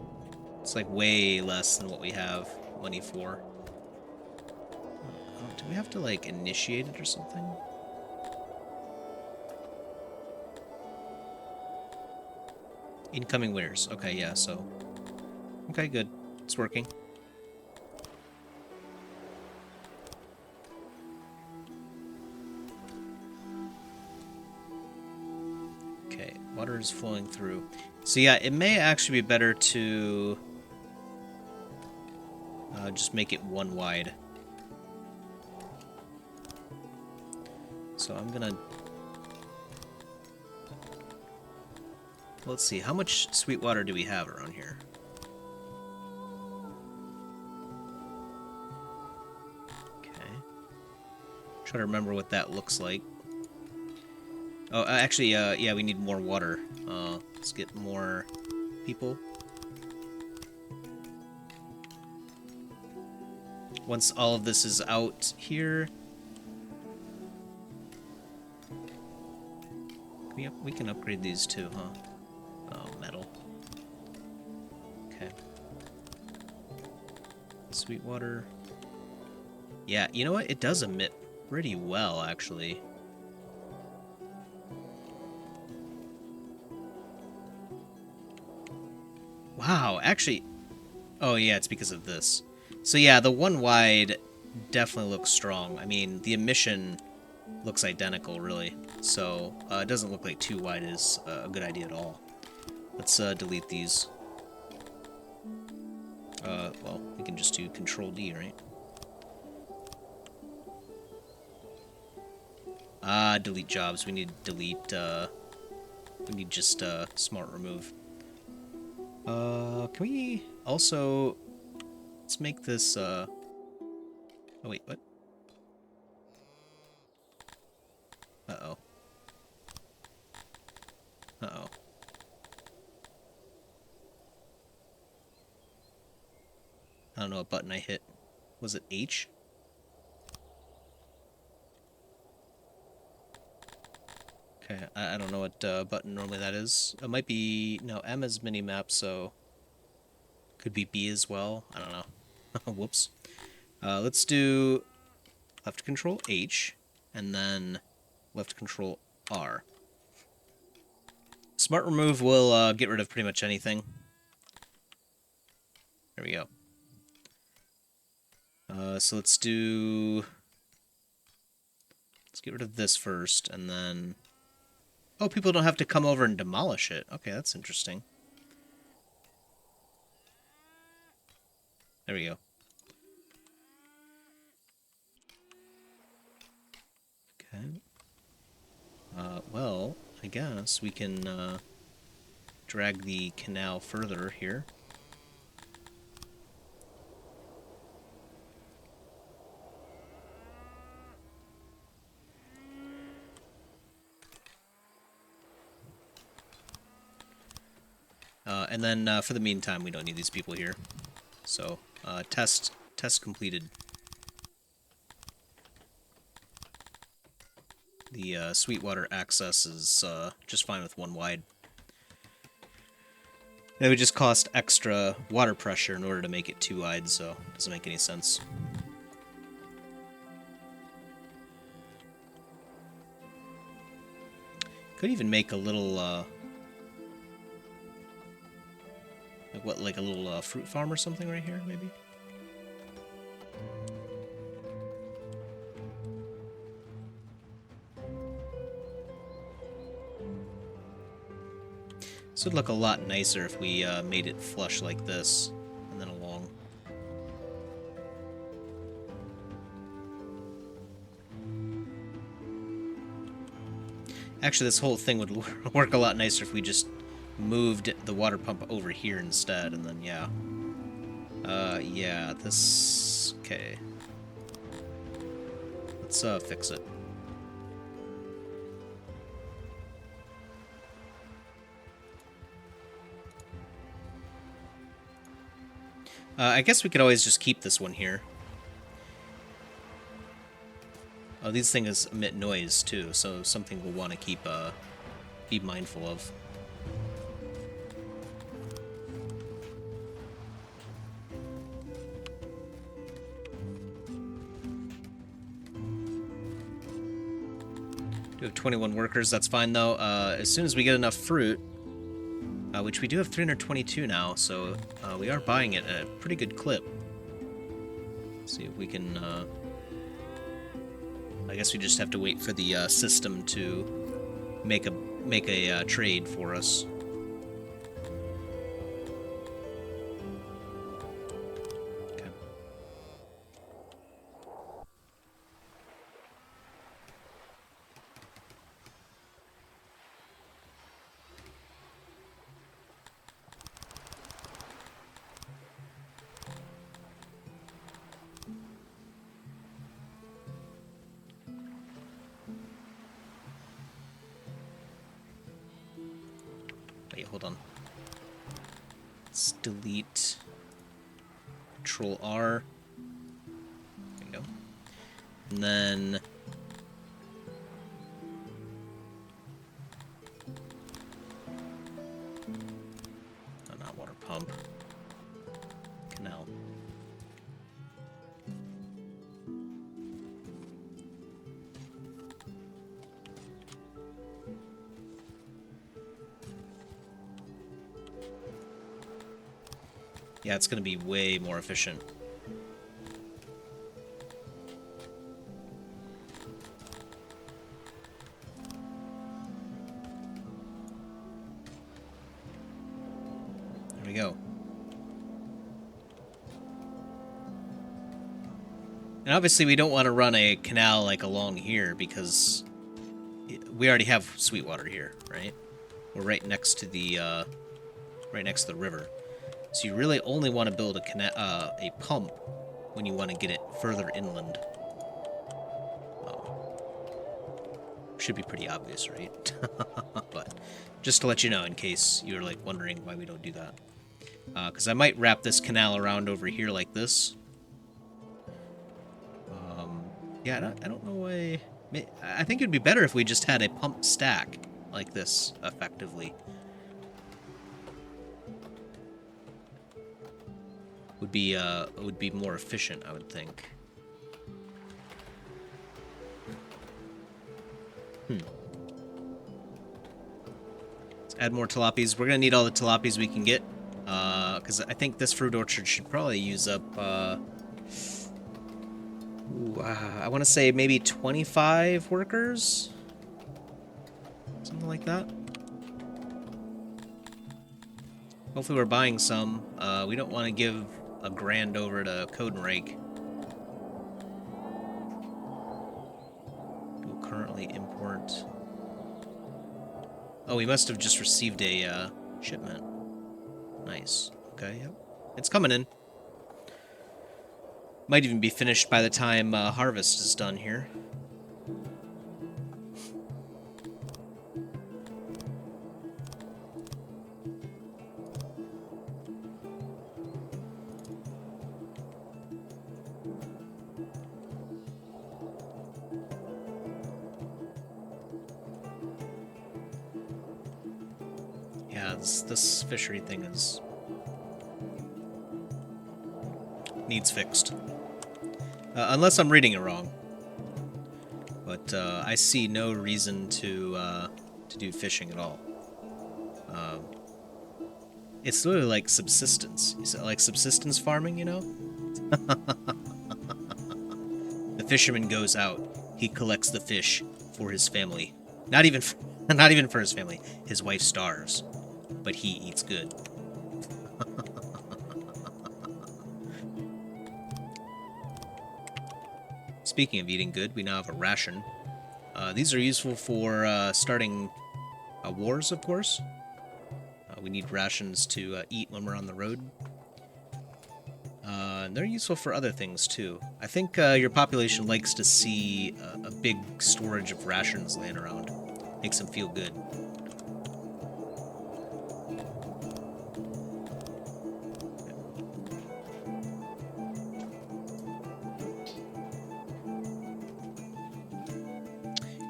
it's like way less than what we have money for. Do we have to like initiate it or something? Incoming wares. Okay, yeah, so okay, good. It's working. Water is flowing through. So yeah, it may actually be better to just make it 1 wide. So I'm gonna... Let's see, how much sweet water do we have around here? Okay. Try to remember what that looks like. Oh, actually, yeah, we need more water. Let's get more people. once all of this is out here, we can upgrade these too, huh? Oh, metal. Okay. Sweetwater. Yeah, you know what? It does emit pretty well, actually. Wow, actually... Oh, yeah, it's because of this. So, yeah, the one wide definitely looks strong. I mean, the emission looks identical, really. So, it doesn't look like two wide is a good idea at all. Let's delete these. Well, we can just do Control D, right? Delete jobs. We need to delete, we need just, smart remove. Can we also... Let's make this, Oh, wait, what? Uh-oh. Uh-oh. I don't know what button I hit. Was it H? Okay, I don't know what button normally that is. It might be... No, M is minimap, so... Could be B as well. I don't know. Whoops. Let's do left control H, and then left control R. Smart remove will get rid of pretty much anything. There we go. So let's do... Let's get rid of this first, and then... Oh, people don't have to come over and demolish it. Okay, that's interesting. There we go. Okay. Well, I guess we can drag the canal further here. And then for the meantime, we don't need these people here. So, test completed. The Sweetwater access is just fine with one wide. It would just cost extra water pressure in order to make it two wide, so it doesn't make any sense. Could even make a little, like a little fruit farm or something right here, maybe? This would look a lot nicer if we made it flush like this, and then along. Actually, this whole thing would work a lot nicer if we just moved the water pump over here instead, and then, yeah. Yeah, this... Okay. Let's, fix it. I guess we could always just keep this one here. Oh, these things emit noise, too, so something we'll want to keep, be mindful of. Do have 21 workers, that's fine, though. As soon as we get enough fruit, which we do have 322 now, so we are buying it at a pretty good clip. Let's see if we can... I guess we just have to wait for the system to make a trade for us. Okay. Wait, hold on. Let's delete Control R. And then... oh, not water pump. Canal. Yeah, it's going to be way more efficient. There we go. And obviously we don't want to run a canal like along here because we already have Sweetwater here, right? We're right next to the river. So you really only want to build a pump when you want to get it further inland. Should be pretty obvious, right? But just to let you know, in case you're like wondering why we don't do that, because I might wrap this canal around over here like this. Yeah, I don't know why. I think it'd be better if we just had a pump stack like this, effectively. Would be more efficient, I would think. Let's add more tilapies. We're gonna need all the tilapies we can get, because I think this fruit orchard should probably use up. I want to say maybe 25 workers, something like that. Hopefully, we're buying some. We don't want to give a grand over to Code and Rake. We'll currently import. Oh, we must have just received a shipment. Nice. Okay, yep. It's coming in. Might even be finished by the time harvest is done here. Yeah, this fishery thing needs fixed. Unless I'm reading it wrong. But I see no reason to do fishing at all. It's literally like subsistence. Is it like subsistence farming, you know? The fisherman goes out. He collects the fish for his family. Not even for his family. His wife starves, but he eats good. Speaking of eating good, we now have a ration. These are useful for starting wars, of course. We need rations to eat when we're on the road. And they're useful for other things, too. I think your population likes to see a big storage of rations laying around. Makes them feel good.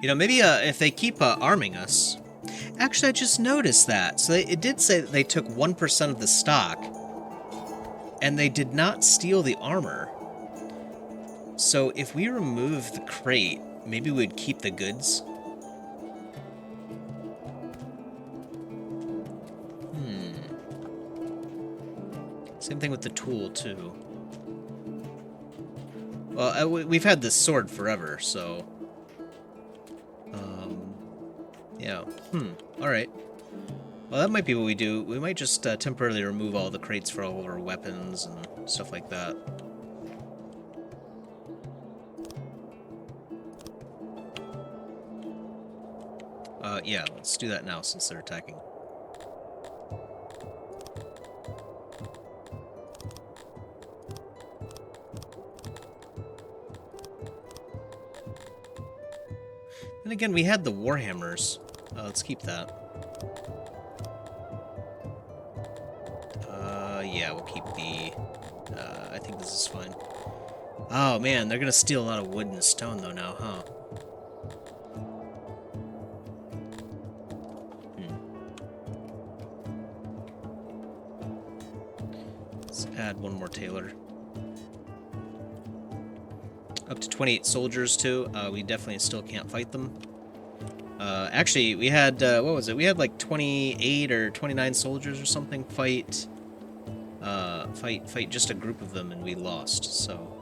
You know, maybe if they keep arming us... Actually, I just noticed that. So it did say that they took 1% of the stock, and they did not steal the armor. So if we remove the crate, maybe we'd keep the goods. Same thing with the tool, too. Well, we've had this sword forever, so... yeah. Alright. Well, that might be what we do. We might just temporarily remove all the crates for all of our weapons and stuff like that. Yeah, let's do that now since they're attacking. And again, we had the Warhammers. Let's keep that. Yeah, we'll keep the... I think this is fine. Oh man, they're gonna steal a lot of wood and stone though now, huh? Let's add one more tailor. Up to 28 soldiers too. We definitely still can't fight them. Actually, we had, what was it? We had like 28 or 29 soldiers or something fight just a group of them, and we lost, so...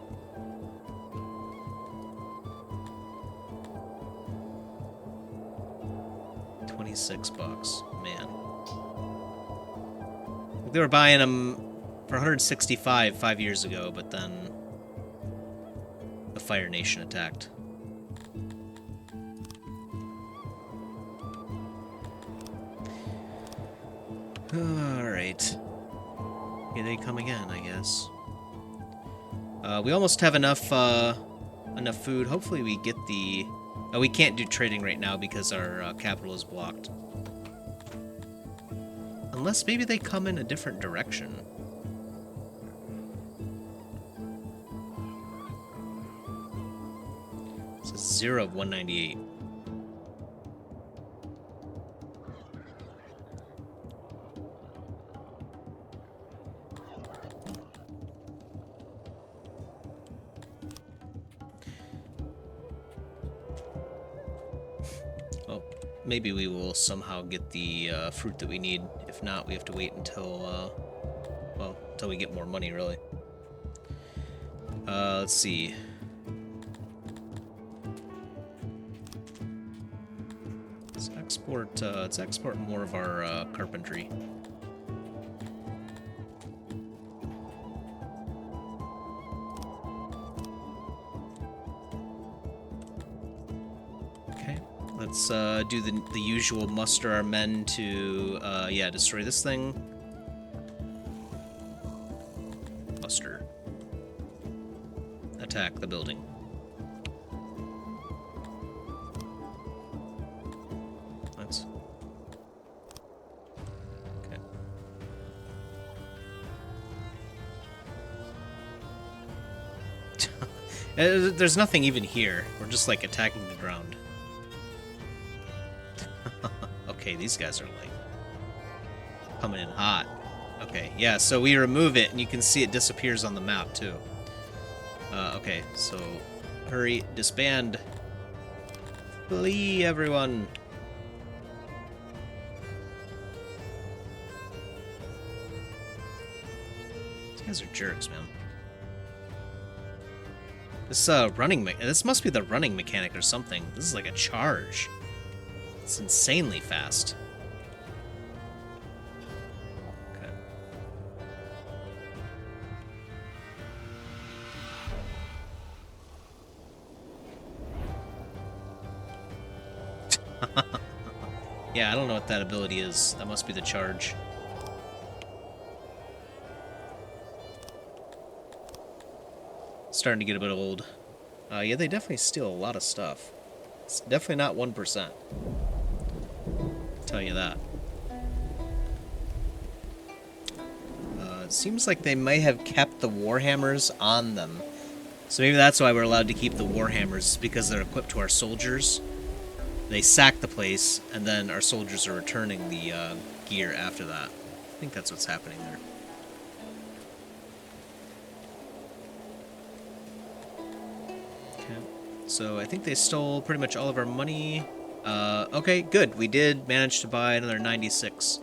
26 bucks, man. They were buying them for 165 5 years ago, but then the Fire Nation attacked. Alright. Here they come again, I guess. We almost have enough food. Hopefully we get the... Oh, we can't do trading right now because our capital is blocked. Unless maybe they come in a different direction. It's a 0 of 198. Maybe we will somehow get the fruit that we need. If not, we have to wait until, well, until we get more money, really. Let's see. Let's export more of our carpentry. Let's do the usual muster our men to, yeah, destroy this thing. Muster. Attack the building. Let's... Okay. There's nothing even here. We're just, like, attacking the ground. Okay, these guys are like coming in hot. Okay, yeah, so we remove it and you can see it disappears on the map too. Okay, so hurry, disband. Flee, everyone. These guys are jerks, man. This this must be the running mechanic or something. This is like a charge. It's insanely fast. Okay. Yeah, I don't know what that ability is. That must be the charge. Starting to get a bit old. Yeah, they definitely steal a lot of stuff. It's definitely not 1%. Tell you that. It seems like they might have kept the warhammers on them. So maybe that's why we're allowed to keep the warhammers, because they're equipped to our soldiers. They sack the place, and then our soldiers are returning the gear after that. I think that's what's happening there. Okay. So I think they stole pretty much all of our money. Okay, good. We did manage to buy another 96.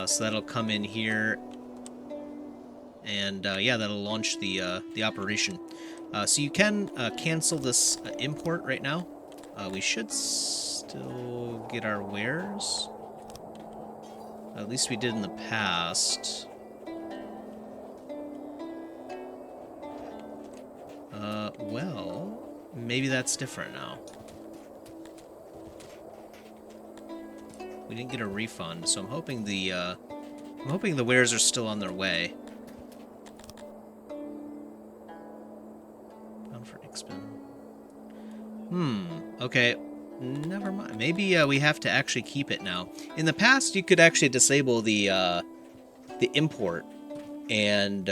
So that'll come in here. And, yeah, that'll launch the operation. So you can cancel this import right now. We should still get our wares. At least we did in the past. Well, maybe that's different now. We didn't get a refund, so I'm hoping the wares are still on their way. Bound for Ixbin. Okay. Never mind. Maybe we have to actually keep it now. In the past, you could actually disable the import, and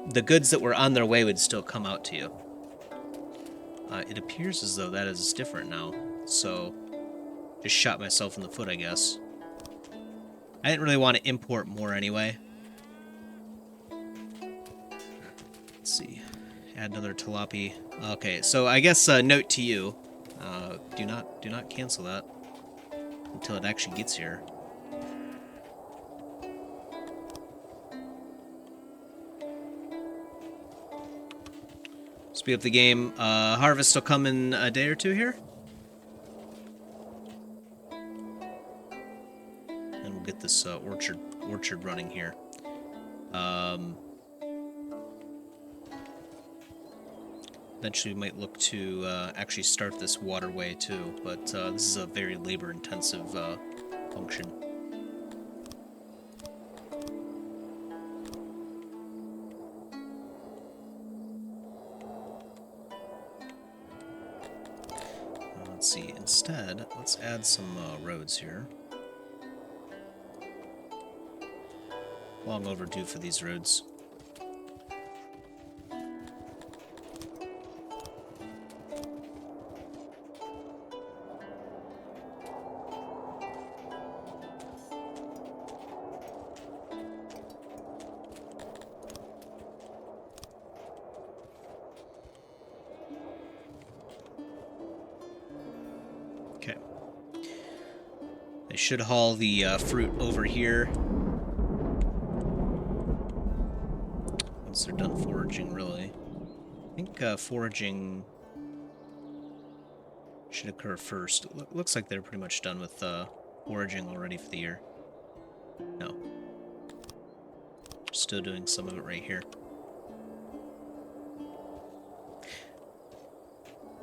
the goods that were on their way would still come out to you. It appears as though that is different now, so just shot myself in the foot, I guess. I didn't really want to import more anyway. Let's see. Add another tilapia. Okay, so I guess note to you: do not cancel that until it actually gets here. Speed up the game. Harvest will come in a day or two here. And we'll get this orchard running here. Eventually we might look to actually start this waterway too, but this is a very labor-intensive function. Let's see, instead, let's add some roads here. Long overdue for these roads. Should haul the fruit over here once they're done foraging, really. I think foraging should occur first. It looks like they're pretty much done with foraging already for the year. No. Still doing some of it right here.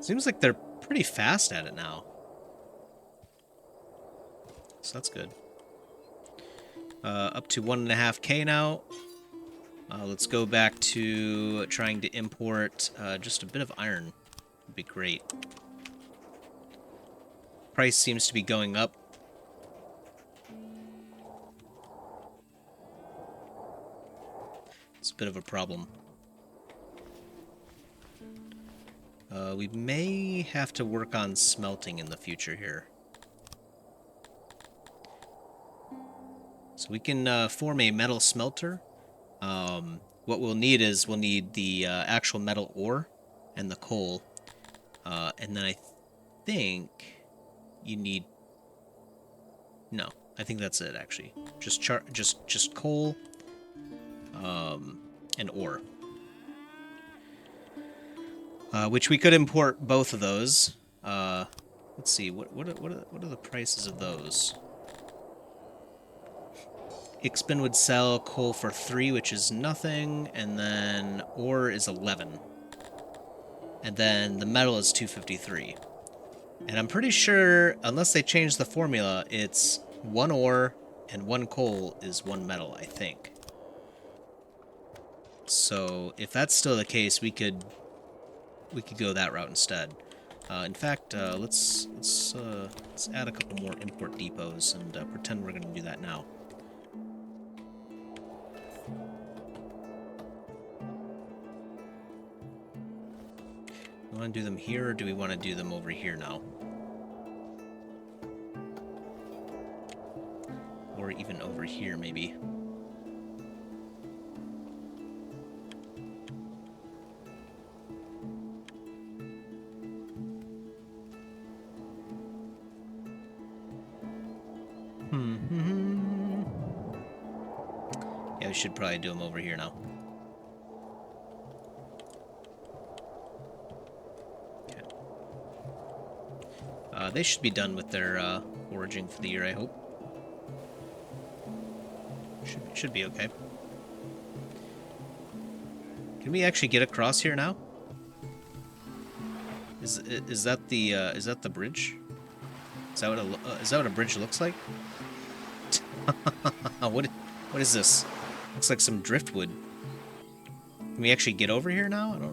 Seems like they're pretty fast at it now. So that's good. Up to 1.5K now. Let's go back to trying to import just a bit of iron. Would be great. Price seems to be going up. It's a bit of a problem. We may have to work on smelting in the future here. So we can form a metal smelter. What we'll need is the actual metal ore and the coal. And then I think you need... No, I think that's it, actually. Just coal and ore. Which we could import both of those. Let's see, what are the prices of those? Ixpin would sell coal for 3, which is nothing, and then ore is 11. And then the metal is 253. And I'm pretty sure, unless they change the formula, it's 1 ore and 1 coal is 1 metal, I think. So if that's still the case, we could go that route instead. In fact, let's add a couple more import depots and pretend we're going to do that now. Do we want to do them here, or do we want to do them over here now? Or even over here, maybe. Yeah, we should probably do them over here now. They should be done with their foraging for the year, I hope. Should be okay. Can we actually get across here now? Is that the bridge? Is that what a bridge looks like? What is this? Looks like some driftwood. Can we actually get over here now? I don't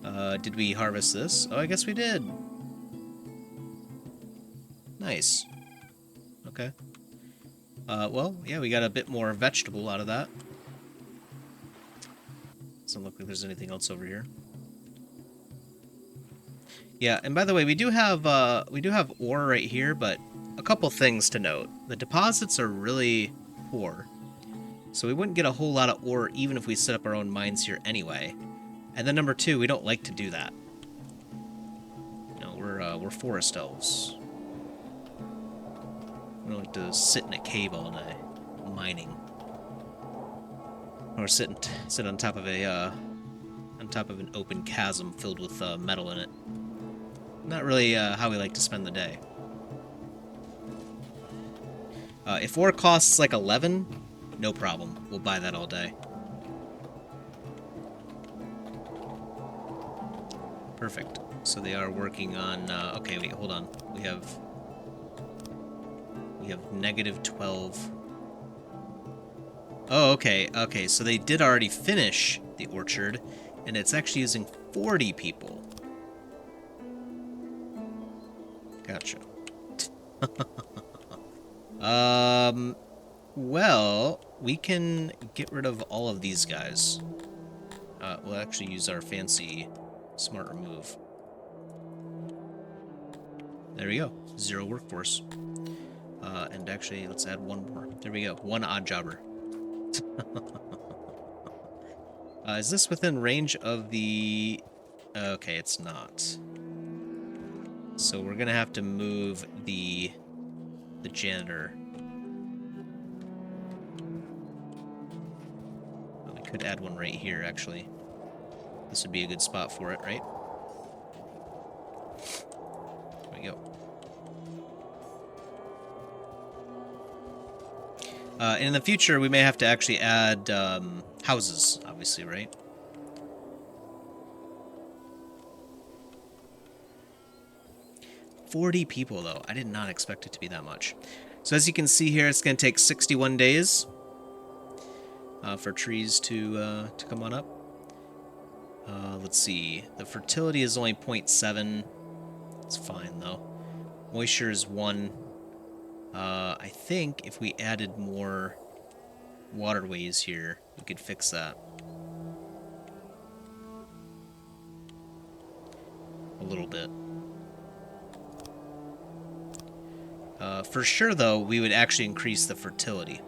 know. Did we harvest this? Oh, I guess we did. Nice. Okay. Well, yeah, we got a bit more vegetable out of that. Doesn't look like there's anything else over here. Yeah, and by the way, we do have ore right here, but a couple things to note. The deposits are really poor, so we wouldn't get a whole lot of ore even if we set up our own mines here anyway. And then number two, we don't like to do that. No, we're forest elves. We don't like to sit in a cave all day, mining, or sit on top of an open chasm filled with metal in it. Not really how we like to spend the day. If ore costs like 11, no problem. We'll buy that all day. Perfect. So they are working on... okay, wait, hold on. We have negative 12. Oh, okay, okay. So they did already finish the orchard, and it's actually using 40 people. Gotcha. Well, we can get rid of all of these guys. We'll actually use our fancy smart remove. There we go. 0 workforce. And actually, let's add one more. There we go. 1 odd jobber. Is this within range of the... Okay, it's not. So we're gonna have to move the janitor. Well, we could add one right here, actually. This would be a good spot for it, right? There we go. And in the future, we may have to actually add houses, obviously, right? $40 people, though. I did not expect it to be that much. So as you can see here, it's going to take 61 days for trees to come on up. Let's see. The fertility is only 0.7. It's fine, though. Moisture is 1. I think if we added more waterways here, we could fix that. A little bit. For sure, though, we would actually increase the fertility.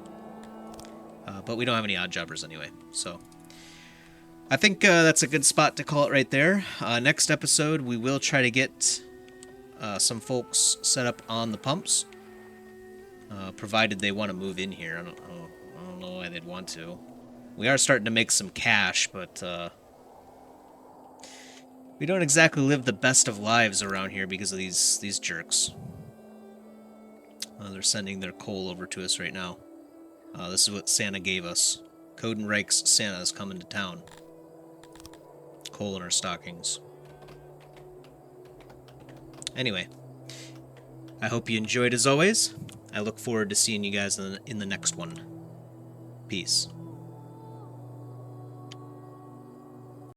But we don't have any odd jobbers anyway, so... I think that's a good spot to call it right there. Next episode, we will try to get some folks set up on the pumps. Provided they want to move in here. I don't know why they'd want to. We are starting to make some cash, but we don't exactly live the best of lives around here because of these jerks. They're sending their coal over to us right now. This is what Santa gave us. Codenreich's Santa is coming to town. Coal in our stockings. Anyway, I hope you enjoyed as always. I look forward to seeing you guys in the next one. Peace.